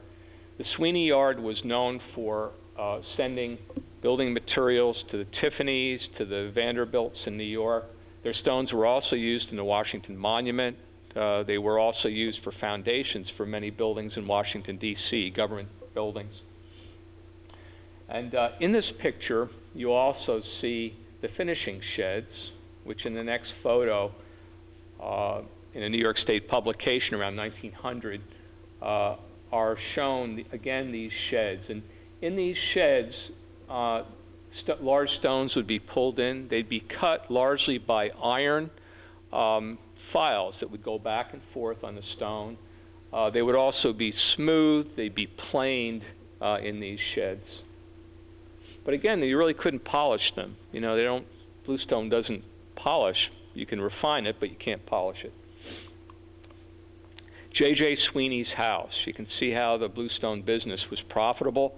The Sweeney Yard was known for sending building materials to the Tiffany's, to the Vanderbilts in New York. Their stones were also used in the Washington Monument. They were also used for foundations for many buildings in Washington, D.C., government buildings. And in this picture, you also see the finishing sheds, which in the next photo, in a New York State publication around 1900, are shown, again, these sheds. And in these sheds, large stones would be pulled in. They'd be cut largely by iron files that would go back and forth on the stone. They would also be smooth. They'd be planed in these sheds. But again, you really couldn't polish them. You know, Bluestone doesn't polish. You can refine it, but you can't polish it. J.J. Sweeney's house. You can see how the Bluestone business was profitable.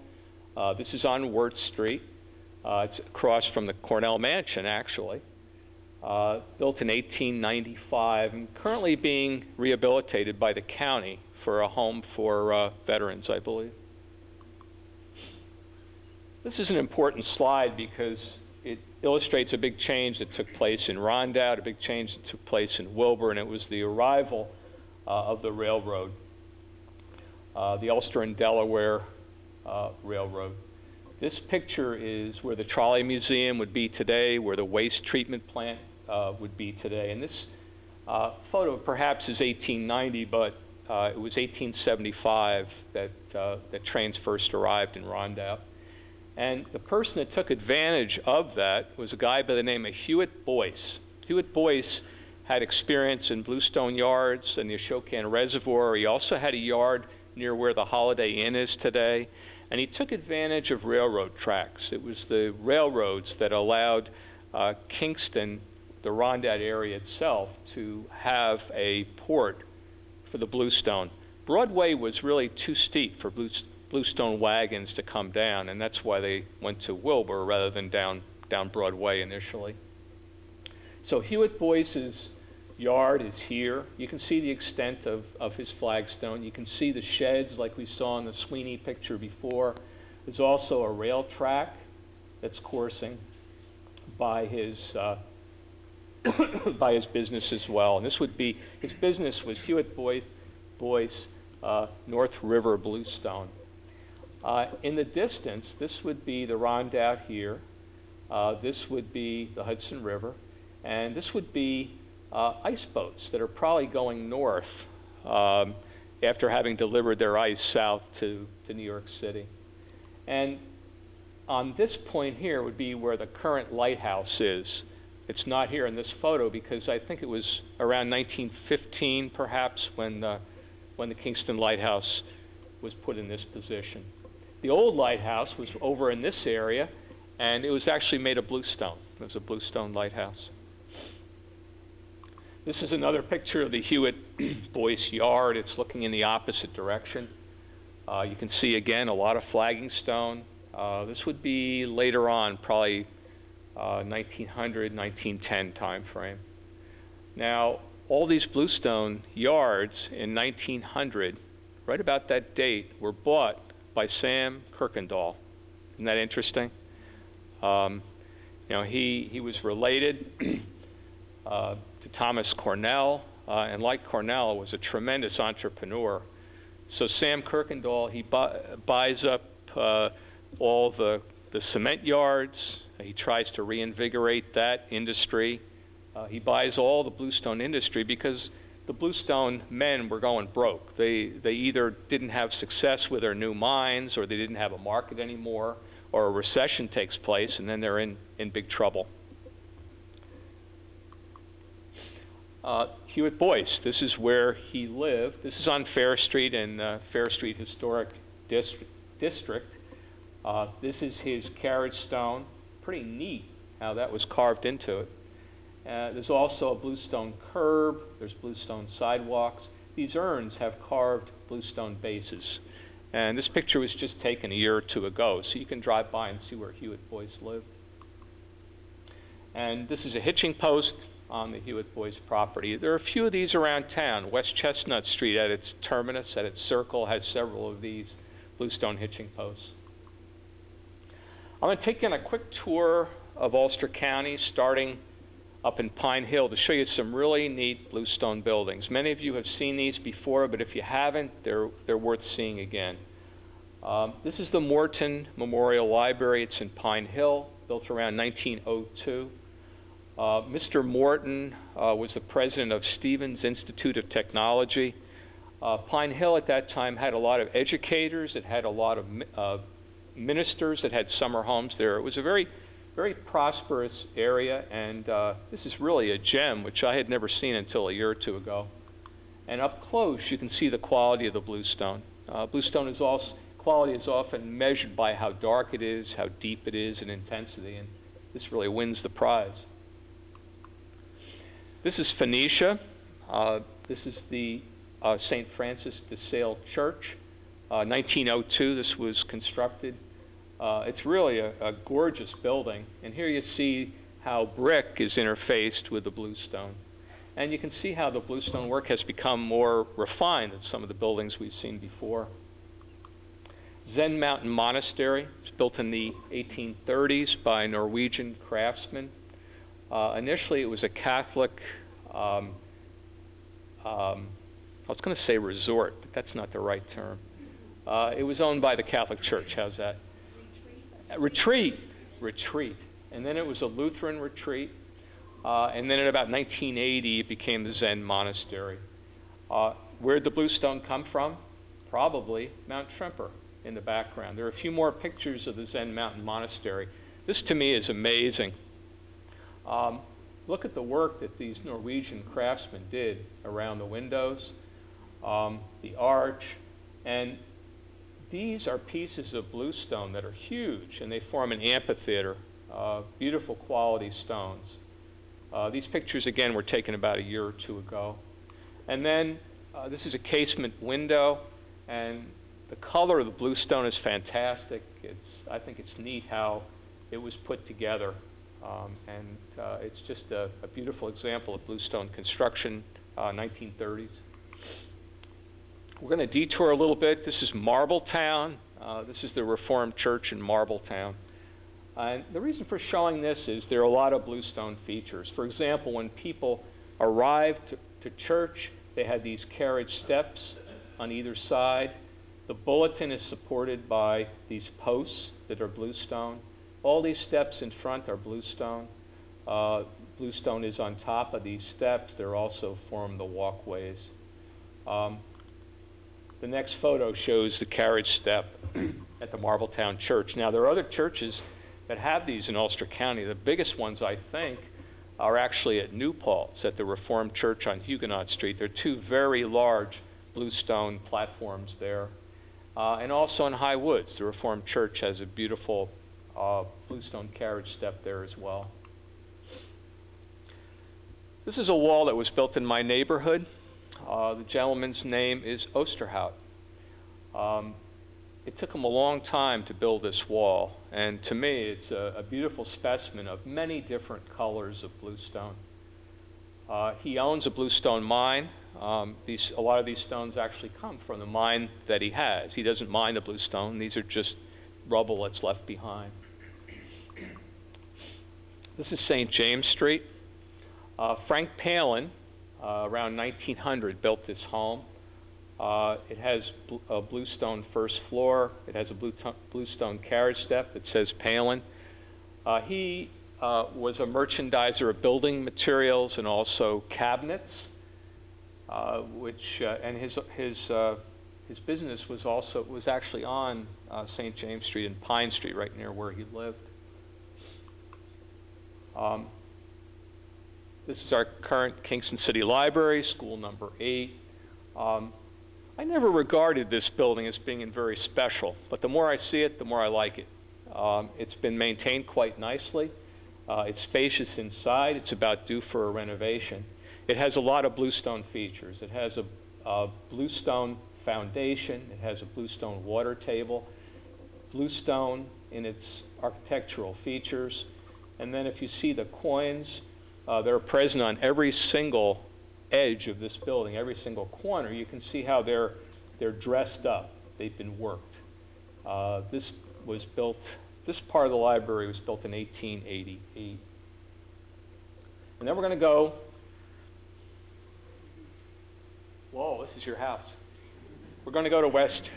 This is on Wirt Street. It's across from the Cornell Mansion, actually. Built in 1895 and currently being rehabilitated by the county for a home for veterans, I believe. This is an important slide because it illustrates a big change that took place in Rondout, a big change that took place in Wilbur, and it was the arrival of the railroad, the Ulster and Delaware Railroad. This picture is where the Trolley Museum would be today, where the waste treatment plant would be today. And this photo perhaps is 1890, but it was 1875 that trains first arrived in Rondout. And the person that took advantage of that was a guy by the name of Hewitt Boyce. Hewitt Boyce had experience in Bluestone Yards and the Ashok Reservoir. He also had a yard near where the Holiday Inn is today. And he took advantage of railroad tracks. It was the railroads that allowed Kingston, the Rondout area itself, to have a port for the Bluestone. Broadway was really too steep for Bluestone wagons to come down, and that's why they went to Wilbur rather than down Broadway initially. So Hewitt Boyce's yard is here. You can see the extent of his flagstone. You can see the sheds like we saw in the Sweeney picture before. There's also a rail track that's coursing by his by his business as well. And this would be, his business was Hewitt Boyce North River Bluestone. In the distance, this would be the Rondout here. This would be the Hudson River. And this would be ice boats that are probably going north after having delivered their ice south to New York City. And on this point here would be where the current lighthouse is. It's not here in this photo because I think it was around 1915, perhaps, when the Kingston Lighthouse was put in this position. The old lighthouse was over in this area, and it was actually made of bluestone. It was a bluestone lighthouse. This is another picture of the Hewitt Boyce Yard. It's looking in the opposite direction. You can see, again, a lot of flagging stone. This would be later on, probably 1900, 1910 time frame. Now, all these bluestone yards in 1900, right about that date, were bought by Sam Kirkendall. Isn't that interesting? He was related to Thomas Cornell, and like Cornell, was a tremendous entrepreneur. So Sam Kirkendall, he buys up all the cement yards. He tries to reinvigorate that industry. He buys all the bluestone industry because the bluestone men were going broke. They either didn't have success with their new mines, or they didn't have a market anymore, or a recession takes place, and then they're in big trouble. Hewitt Boyce, this is where he lived. This is on Fair Street in Fair Street Historic District. This is his carriage stone. Pretty neat how that was carved into it. There's also a bluestone curb. There's bluestone sidewalks. These urns have carved bluestone bases. And this picture was just taken a year or two ago, so you can drive by and see where Hewitt Boyce lived. And this is a hitching post on the Hewitt Boyce property. There are a few of these around town. West Chestnut Street at its terminus, at its circle, has several of these bluestone hitching posts. I'm going to take you on a quick tour of Ulster County, starting up in Pine Hill, to show you some really neat bluestone buildings. Many of you have seen these before, but if you haven't, they're worth seeing again. This is the Morton Memorial Library. It's in Pine Hill, built around 1902. Mr. Morton was the president of Stevens Institute of Technology. Pine Hill at that time had a lot of educators. It had a lot of ministers that had summer homes there. It was a very, very prosperous area, and this is really a gem, which I had never seen until a year or two ago. And up close, you can see the quality of the bluestone. Bluestone is also, quality is often measured by how dark it is, how deep it is in intensity, and this really wins the prize. This is Phoenicia. This is the St. Francis de Sales Church. 1902, this was constructed. It's really a gorgeous building. And here you see how brick is interfaced with the bluestone. And you can see how the bluestone work has become more refined than some of the buildings we've seen before. Zen Mountain Monastery was built in the 1830s by Norwegian craftsmen. Initially, it was a Catholic, I was going to say resort, but that's not the right term. It was owned by the Catholic Church. How's that? Retreat. And then it was a Lutheran retreat. And then in about 1980, it became the Zen Monastery. Where'd the bluestone come from? Probably Mount Tremper in the background. There are a few more pictures of the Zen Mountain Monastery. This, to me, is amazing. Look at the work that these Norwegian craftsmen did around the windows, the arch, and these are pieces of bluestone that are huge, and they form an amphitheater, beautiful quality stones. These pictures, again, were taken about a year or two ago. And then this is a casement window, and the color of the bluestone is fantastic. I think it's neat how it was put together. And it's just a beautiful example of bluestone construction, 1930s. We're going to detour a little bit. This is Marbletown. This is the Reformed Church in Marbletown. And the reason for showing this is there are a lot of bluestone features. For example, when people arrived to church, they had these carriage steps on either side. The bulletin is supported by these posts that are bluestone. All these steps in front are bluestone. Bluestone is on top of these steps. They also form the walkways. The next photo shows the carriage step at the Marbletown Church. Now, there are other churches that have these in Ulster County. The biggest ones, I think, are actually at New Paltz, at the Reformed Church on Huguenot Street. There are two very large bluestone platforms there. And also in High Woods, the Reformed Church has a beautiful bluestone carriage step there as well. This is a wall that was built in my neighborhood. The gentleman's name is Osterhout. It took him a long time to build this wall, and to me it's a beautiful specimen of many different colors of bluestone. He owns a bluestone mine. A lot of these stones actually come from the mine that he has. He doesn't mine the bluestone. These are just rubble that's left behind. This is St. James Street. Frank Palin, around 1900, built this home. It has a bluestone first floor. It has a bluestone carriage step that says Palin. He was a merchandiser of building materials and also cabinets, and his business was actually on St. James Street and Pine Street, right near where he lived. This is our current Kingston City Library, school number 8. I never regarded this building as being very special, but the more I see it, the more I like it. It's been maintained quite nicely. It's spacious inside. It's about due for a renovation. It has a lot of bluestone features. It has a bluestone foundation. It has a bluestone water table. Bluestone in its architectural features. And then if you see the coins, they're present on every single edge of this building, every single corner. You can see how they're dressed up. They've been worked. This part of the library was built in 1888. And then we're going to go, whoa, this is your house. We're going to go to West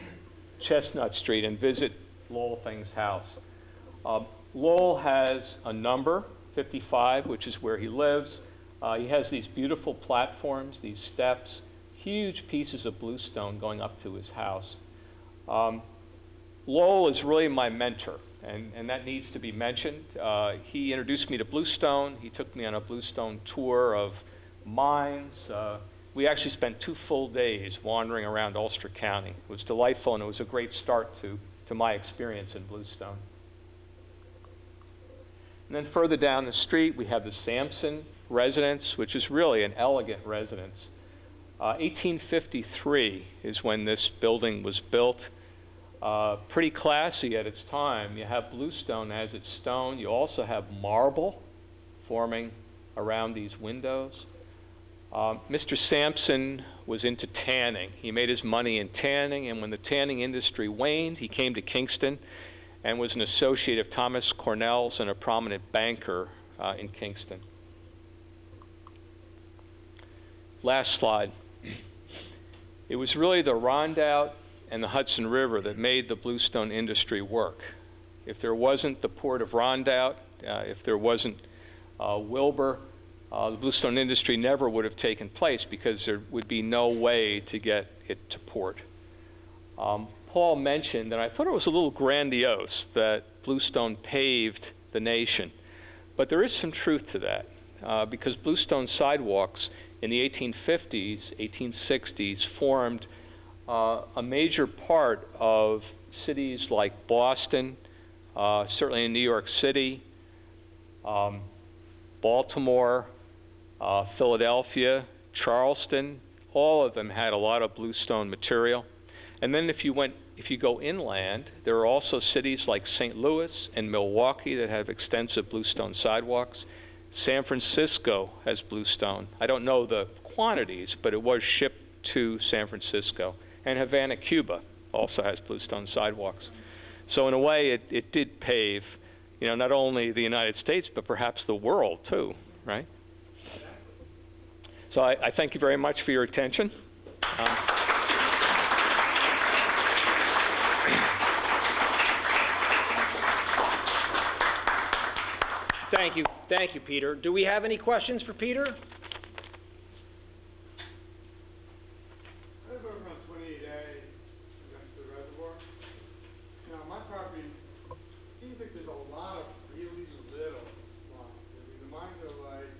Chestnut Street and visit Lowell Thing's house. Lowell has a number, 55, which is where he lives. He has these beautiful platforms, these steps, huge pieces of bluestone going up to his house. Lowell is really my mentor, and that needs to be mentioned. He introduced me to bluestone. He took me on a bluestone tour of mines. We actually spent 2 full days wandering around Ulster County. It was delightful, and it was a great start to my experience in bluestone. And then further down the street, we have the Sampson residence, which is really an elegant residence. 1853 is when this building was built. Pretty classy at its time. You have bluestone as its stone. You also have marble forming around these windows. Mr. Sampson was into tanning. He made his money in tanning, and when the tanning industry waned, he came to Kingston and was an associate of Thomas Cornell's and a prominent banker in Kingston. Last slide. It was really the Rondout and the Hudson River that made the bluestone industry work. If there wasn't the port of Rondout, if there wasn't Wilbur, the bluestone industry never would have taken place because there would be no way to get it to port. Paul mentioned, and I thought it was a little grandiose, that bluestone paved the nation. But there is some truth to that, because bluestone sidewalks in the 1850s, 1860s formed a major part of cities like Boston, certainly in New York City, Baltimore, Philadelphia, Charleston. All of them had a lot of bluestone material. And then if you go inland, there are also cities like St. Louis and Milwaukee that have extensive bluestone sidewalks. San Francisco has bluestone. I don't know the quantities, but it was shipped to San Francisco. And Havana, Cuba also has bluestone sidewalks. So in a way, it did pave, not only the United States, but perhaps the world too, right? So I thank you very much for your attention. Thank you, Peter. Do we have any questions for Peter? I live over on 28A next to the reservoir. Now, my property seems like there's a lot of really little mines. I mean, the mines are like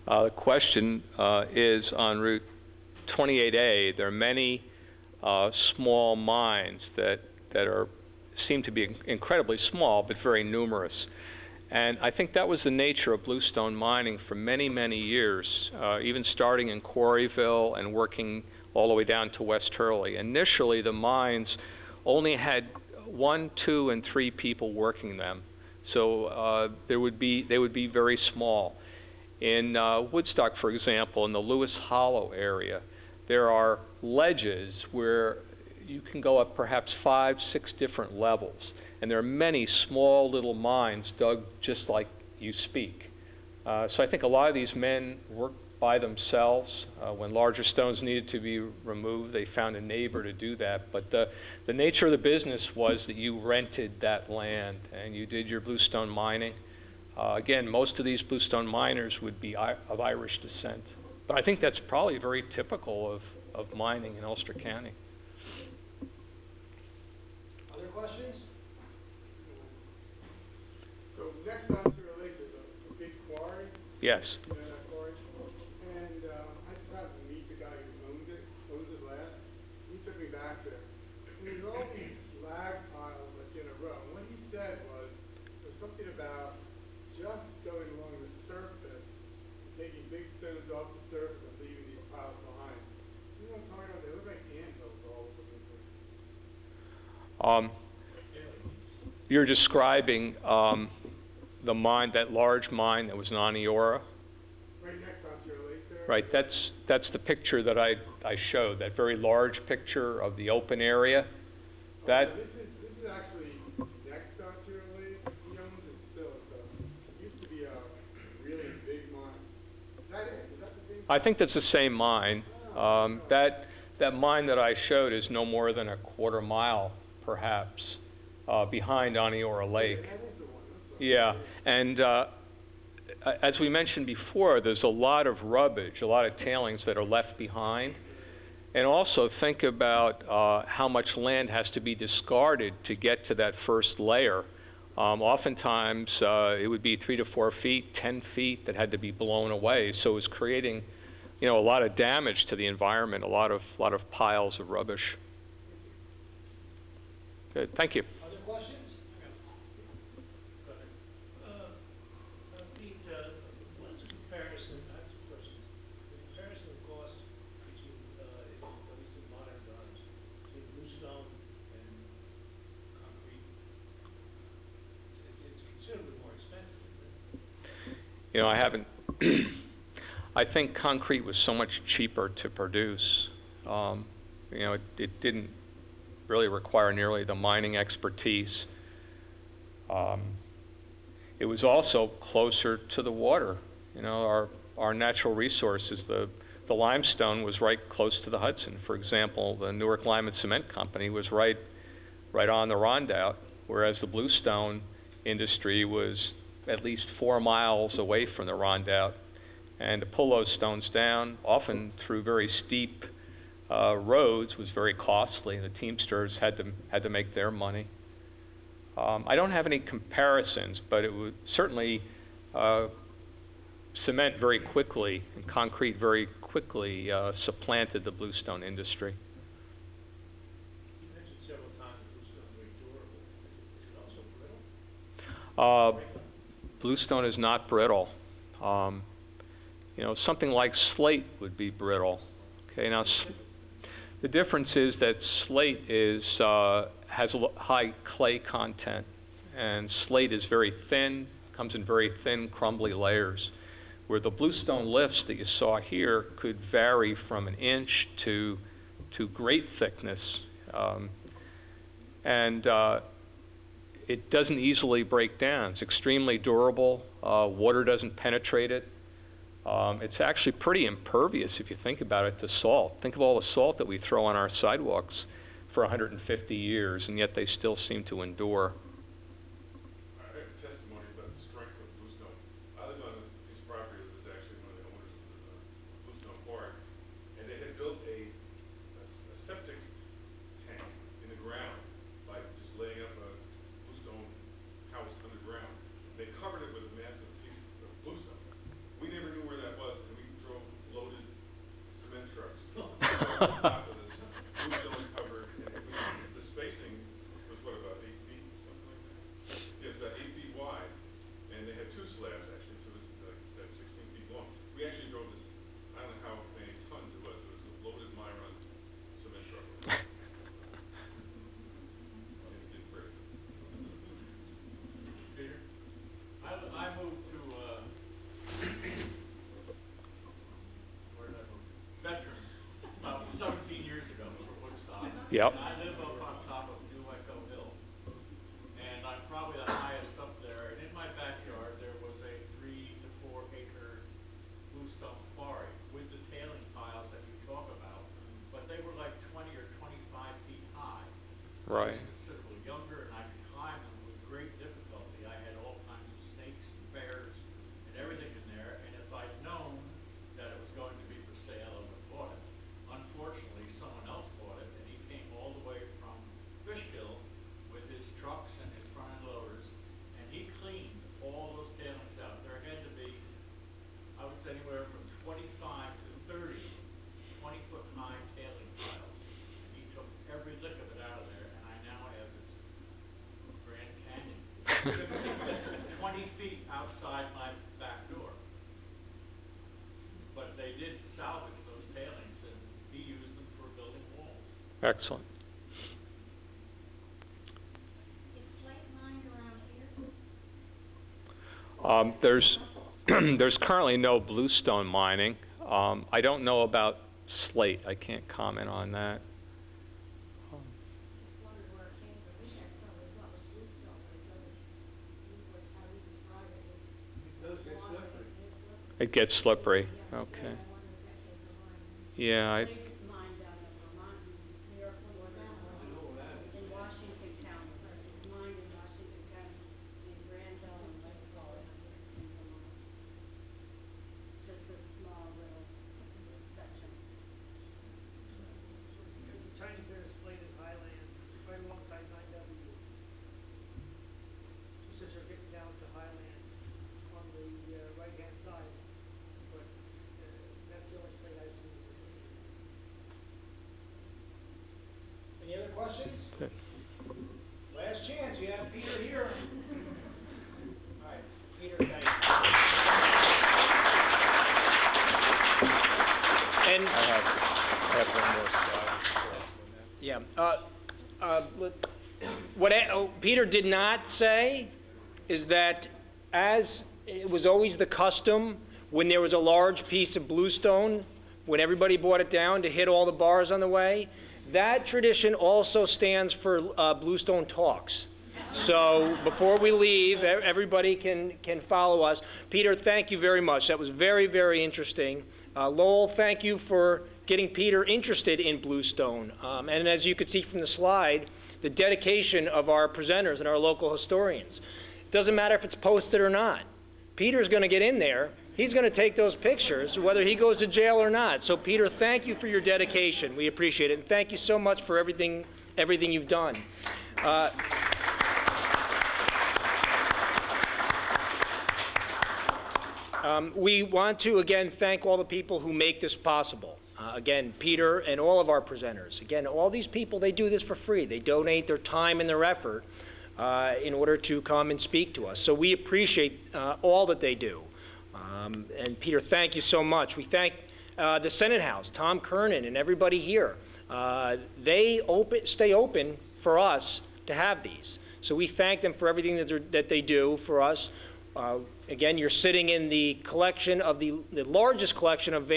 The question is on Route 28A, there are many small mines that seem to be incredibly small, but very numerous. And I think that was the nature of bluestone mining for many, many years, even starting in Quarryville and working all the way down to West Hurley. Initially, the mines only had 1, 2, and 3 people working them. So they would be very small. In Woodstock, for example, in the Lewis Hollow area, there are ledges where you can go up perhaps 5, 6 different levels. And there are many small little mines dug just like you speak. So I think a lot of these men worked by themselves. When larger stones needed to be removed, they found a neighbor to do that. But the nature of the business was that you rented that land and you did your bluestone mining. Again, most of these bluestone miners would be of Irish descent. But I think that's probably very typical of mining in Ulster County. Other questions? So next down to your lake is a big quarry. Yes. You know that quarry? And I just happened to meet the guy who owns it last. He took me back there. And there's all these slag piles like in a row. And what he said was, there's something about just going along the surface, taking big stones off the surface and leaving these piles behind. You know what I'm talking about? They look like anthills all over the place. You're describing the mine, that large mine that was in Aniora. Right next to your lake there? Right, that's the picture that I showed, that very large picture of the open area. That, This is actually next to your lake. He owns it still. It used to be a really big mine. Is that it? Is that the same? I think that's the same mine. That mine that I showed is no more than a quarter mile, perhaps, behind Aniora Lake. That is the one. I'm sorry. Yeah, and as we mentioned before, there's a lot of rubbish, a lot of tailings that are left behind. And also think about how much land has to be discarded to get to that first layer. Oftentimes, it would be 3 to 4 feet, 10 feet that had to be blown away. So it was creating, a lot of damage to the environment, a lot of piles of rubbish. Good, thank you. Other questions? Pete, what is the comparison, I have 2 questions. The comparison of cost between, at least in modern times, between bluestone and concrete. It's considerably more expensive, isn't it? I haven't, I think concrete was so much cheaper to produce. It didn't really require nearly the mining expertise. It was also closer to the water. Our natural resources, the limestone was right close to the Hudson. For example, the Newark Lime and Cement Company was right on the Rondout, whereas the bluestone industry was at least 4 miles away from the Rondout. And to pull those stones down, often through very steep roads, was very costly. The teamsters had to make their money. I don't have any comparisons, but it would certainly cement very quickly and concrete very quickly supplanted the bluestone industry. You mentioned several times that bluestone is very durable. Is it also brittle? Bluestone is not brittle. Something like slate would be brittle. Okay, now the difference is that slate has a high clay content, and slate is very thin, comes in very thin, crumbly layers, where the bluestone lifts that you saw here could vary from 1 inch to great thickness. It doesn't easily break down. It's extremely durable. Water doesn't penetrate it. It's actually pretty impervious if you think about it to salt. Think of all the salt that we throw on our sidewalks for 150 years, and yet they still seem to endure. I have testimony about the strength of bluestone. I live on a piece of property that was actually one of the owners of the bluestone quarry, and they had built a septic tank in the ground by just laying up a bluestone house underground. They covered it with a massive piece of bluestone. We never knew where that was Yep. And I live up on top of New Echo Hill, and I'm probably the highest up there. And in my backyard, there was a 3 to 4 acre bluestone quarry with the tailing piles that you talk about, but they were like 20 or 25 feet high. Right. I was considerably younger, and I could climb them with great difficulty. I had all kinds of snakes and bears and everything in there, and if I'd known that it was going to be for sale, I would have bought it. Unfortunately, someone else bought it, and he came all the way from Fishkill with his trucks and his front end loaders, and he cleaned all those tailings out. There had to be, I would say, anywhere from 25 to 30 20-foot high tailing piles. And he took every lick of it out of there, and I now have this Grand Canyon 20 feet outside my back door. But they did salvage those tailings, and he used them for building walls. Excellent. Is slate mined around here? There's there's currently no bluestone mining. I don't know about slate. I can't comment on that. Just wondered where it came from. We had some we thought was bluestone, but it doesn't, how you describe it. It does get slippery. It gets slippery. Yeah, Okay. I wondered if that came from mine. Yeah. They just mine down in Vermont, New York, or down in Washington County. It's mined in Washington County, in Granville and Lakeville in Vermont. Just a small little section. There's a tiny bit of slated highland right alongside 9W. Just as you're getting down to highland on the right-hand side, but that's the only slate I've seen in this area. Any other questions? Okay. Last chance, you have Peter here. All right, Peter, thank you. And, I have one more slide. yeah, what Peter did not say is that, as it was always the custom when there was a large piece of bluestone, when everybody brought it down to hit all the bars on the way, that tradition also stands for bluestone talks. So before we leave, everybody can follow us. Peter, thank you very much. That was very, very interesting. Lowell, thank you for getting Peter interested in bluestone. And as you could see from the slide, the dedication of our presenters and our local historians. It doesn't matter if it's posted or not. Peter's going to get in there. He's going to take those pictures, whether he goes to jail or not. So, Peter, thank you for your dedication. We appreciate it. And thank you so much for everything you've done. We want to, again, thank all the people who make this possible. Again, Peter and all of our presenters. Again, all these people, they do this for free. They donate their time and their effort in order to come and speak to us. So we appreciate all that they do. And Peter, thank you so much. We thank the Senate House, Tom Kernan, and everybody here. They stay open for us to have these. So we thank them for everything that they do for us. Again, you're sitting in the collection of the largest collection of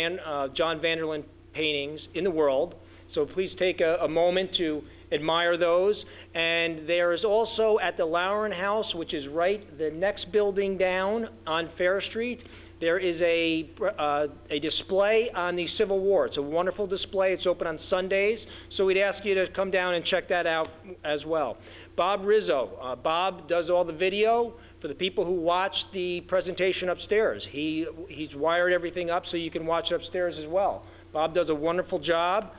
John Vanderlyn paintings in the world. So please take a moment to admire those. And there is also at the Lauren House, which is right the next building down on Fair Street, there is a display on the Civil War. It's a wonderful display. It's open on Sundays. So we'd ask you to come down and check that out as well. Bob Rizzo. Bob does all the video for the people who watch the presentation upstairs. He's wired everything up so you can watch it upstairs as well. Bob does a wonderful job.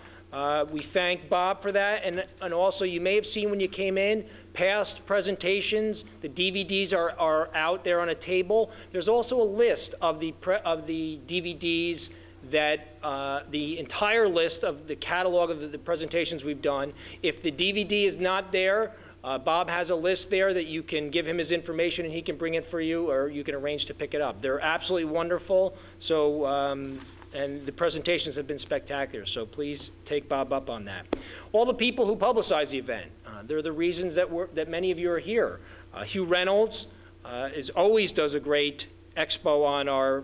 We thank Bob for that. And also, you may have seen when you came in, past presentations, the DVDs are out there on a table. There's also a list of the DVDs that, the entire list of the catalog of the presentations we've done. If the DVD is not there, Bob has a list there that you can give him his information and he can bring it for you, or you can arrange to pick it up. They're absolutely wonderful. So, and the presentations have been spectacular. So please take Bob up on that. All the people who publicize the event, they're the reasons that many of you are here. Hugh Reynolds always does a great expo on our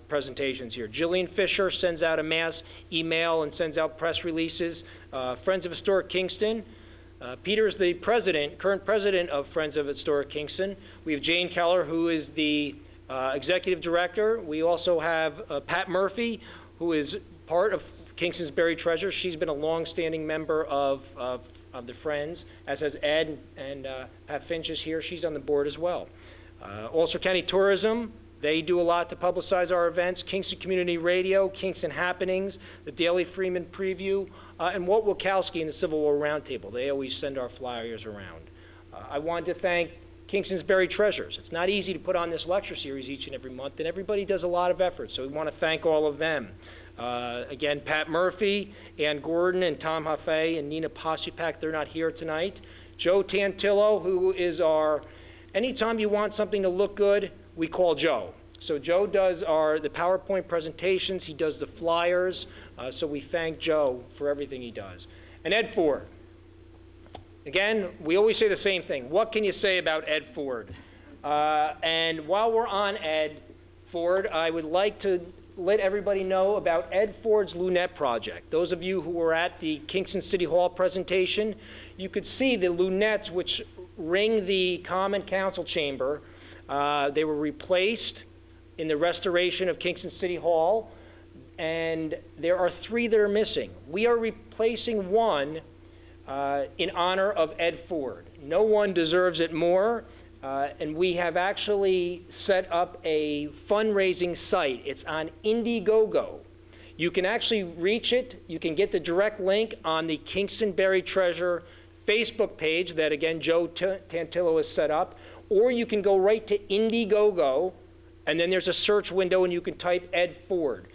presentations here. Jillian Fisher sends out a mass email and sends out press releases. Friends of Historic Kingston. Peter is the current president of Friends of Historic Kingston. We have Jane Keller, who is the executive director. We also have Pat Murphy, who is part of Kingston's Buried Treasure. She's been a long-standing member of the Friends, as has Ed, and Pat Finch is here. She's on the board as well. Ulster County Tourism, they do a lot to publicize our events. Kingston Community Radio, Kingston Happenings, the Daily Freeman Preview, and Walt Wachowski and the Civil War Roundtable. They always send our flyers around. I wanted to thank Kingston's Buried Treasures. It's not easy to put on this lecture series each and every month, and everybody does a lot of effort, so we want to thank all of them. Again, Pat Murphy, Ann Gordon, and Tom Haffey, and Nina Posupak, they're not here tonight. Joe Tantillo, who is anytime you want something to look good, we call Joe. So Joe does the PowerPoint presentations, he does the flyers, so we thank Joe for everything he does. And Ed Ford. Again, we always say the same thing. What can you say about Ed Ford? And while we're on Ed Ford, I would like to let everybody know about Ed Ford's Lunette project. Those of you who were at the Kingston City Hall presentation, you could see the lunettes which ring the Common Council chamber. They were replaced in the restoration of Kingston City Hall, and there are 3 that are missing. We are replacing one in honor of Ed Ford. No one deserves it more, and we have actually set up a fundraising site. It's on Indiegogo. You can actually reach it. You can get the direct link on the Kingston Buried Treasure Facebook page that, again, Joe Tantillo has set up, or you can go right to Indiegogo, and then there's a search window, and you can type Ed Ford.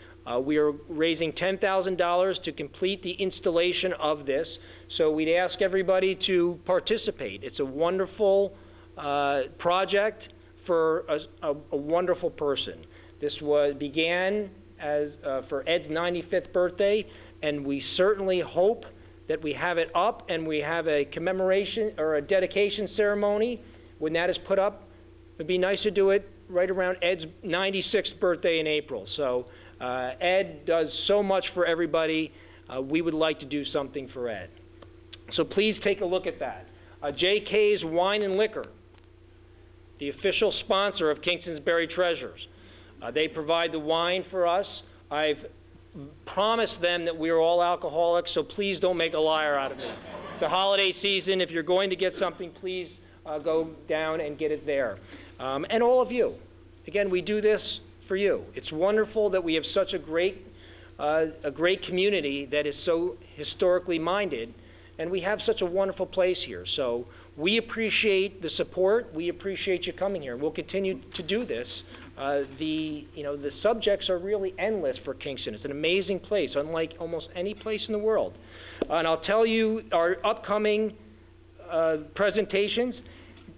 We are raising $10,000 to complete the installation of this, so we'd ask everybody to participate. It's a wonderful project for a wonderful person. This began as for Ed's 95th birthday, and we certainly hope that we have it up and we have a commemoration or a dedication ceremony. When that is put up, it'd be nice to do it right around Ed's 96th birthday in April. So Ed does so much for everybody. We would like to do something for Ed. So please take a look at that. JK's Wine and Liquor, the official sponsor of Kingston's Buried Treasures. They provide the wine for us. I've promised them that we are all alcoholics, so please don't make a liar out of me. It's the holiday season. If you're going to get something, please go down and get it there. And all of you. Again, we do this for you. It's wonderful that we have such a great community that is so historically minded, and we have such a wonderful place here. So we appreciate the support. We appreciate you coming here. We'll continue to do this. The subjects are really endless for Kingston. It's an amazing place, unlike almost any place in the world. And I'll tell you our upcoming presentations.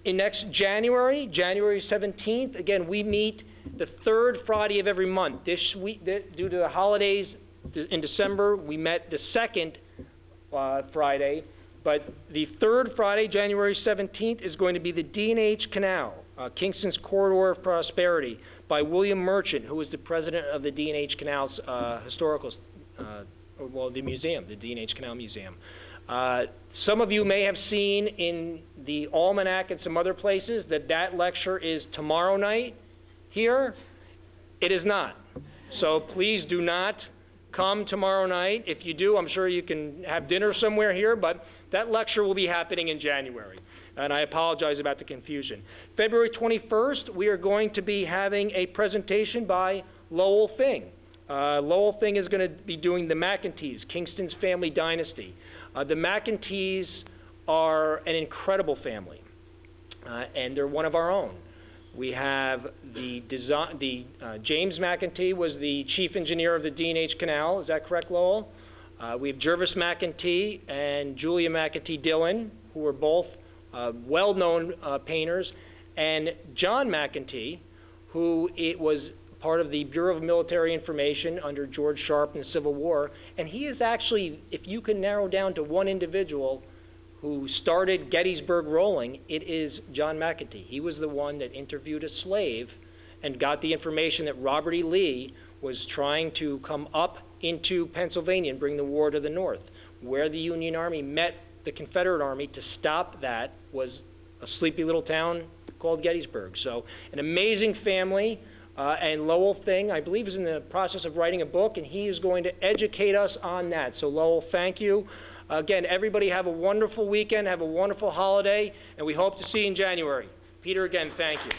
In next January 17th, again, we meet the 3rd Friday of every month. This week, due to the holidays in December, we met the 2nd Friday. But the 3rd Friday, January 17th, is going to be the D&H Canal, Kingston's Corridor of Prosperity, by William Merchant, who is the president of the D&H Canal's the museum, the D&H Canal Museum. Some of you may have seen in the Almanac and some other places that lecture is tomorrow night here. It is not. So please do not come tomorrow night. If you do, I'm sure you can have dinner somewhere here, but that lecture will be happening in January. And I apologize about the confusion. February 21st, we are going to be having a presentation by Lowell Thing. Lowell Thing is going to be doing the McEntees, Kingston's family dynasty. The McEntees are an incredible family, and they're one of our own. We have James McEntee was the chief engineer of the D&H Canal. Is that correct, Lowell? We have Jervis McEntee and Julia McEntee Dillon, who are both well-known painters, and John McEntee, who was part of the Bureau of Military Information under George Sharp in the Civil War. And he is actually, if you can narrow down to one individual who started Gettysburg Rolling, it is John McEntee. He was the one that interviewed a slave and got the information that Robert E. Lee was trying to come up into Pennsylvania and bring the war to the north. Where the Union Army met the Confederate Army to stop that was a sleepy little town called Gettysburg. So an amazing family. And Lowell Thing, I believe, is in the process of writing a book, and he is going to educate us on that. So Lowell, thank you. Again, everybody have a wonderful weekend, have a wonderful holiday, and we hope to see you in January. Peter, again, thank you.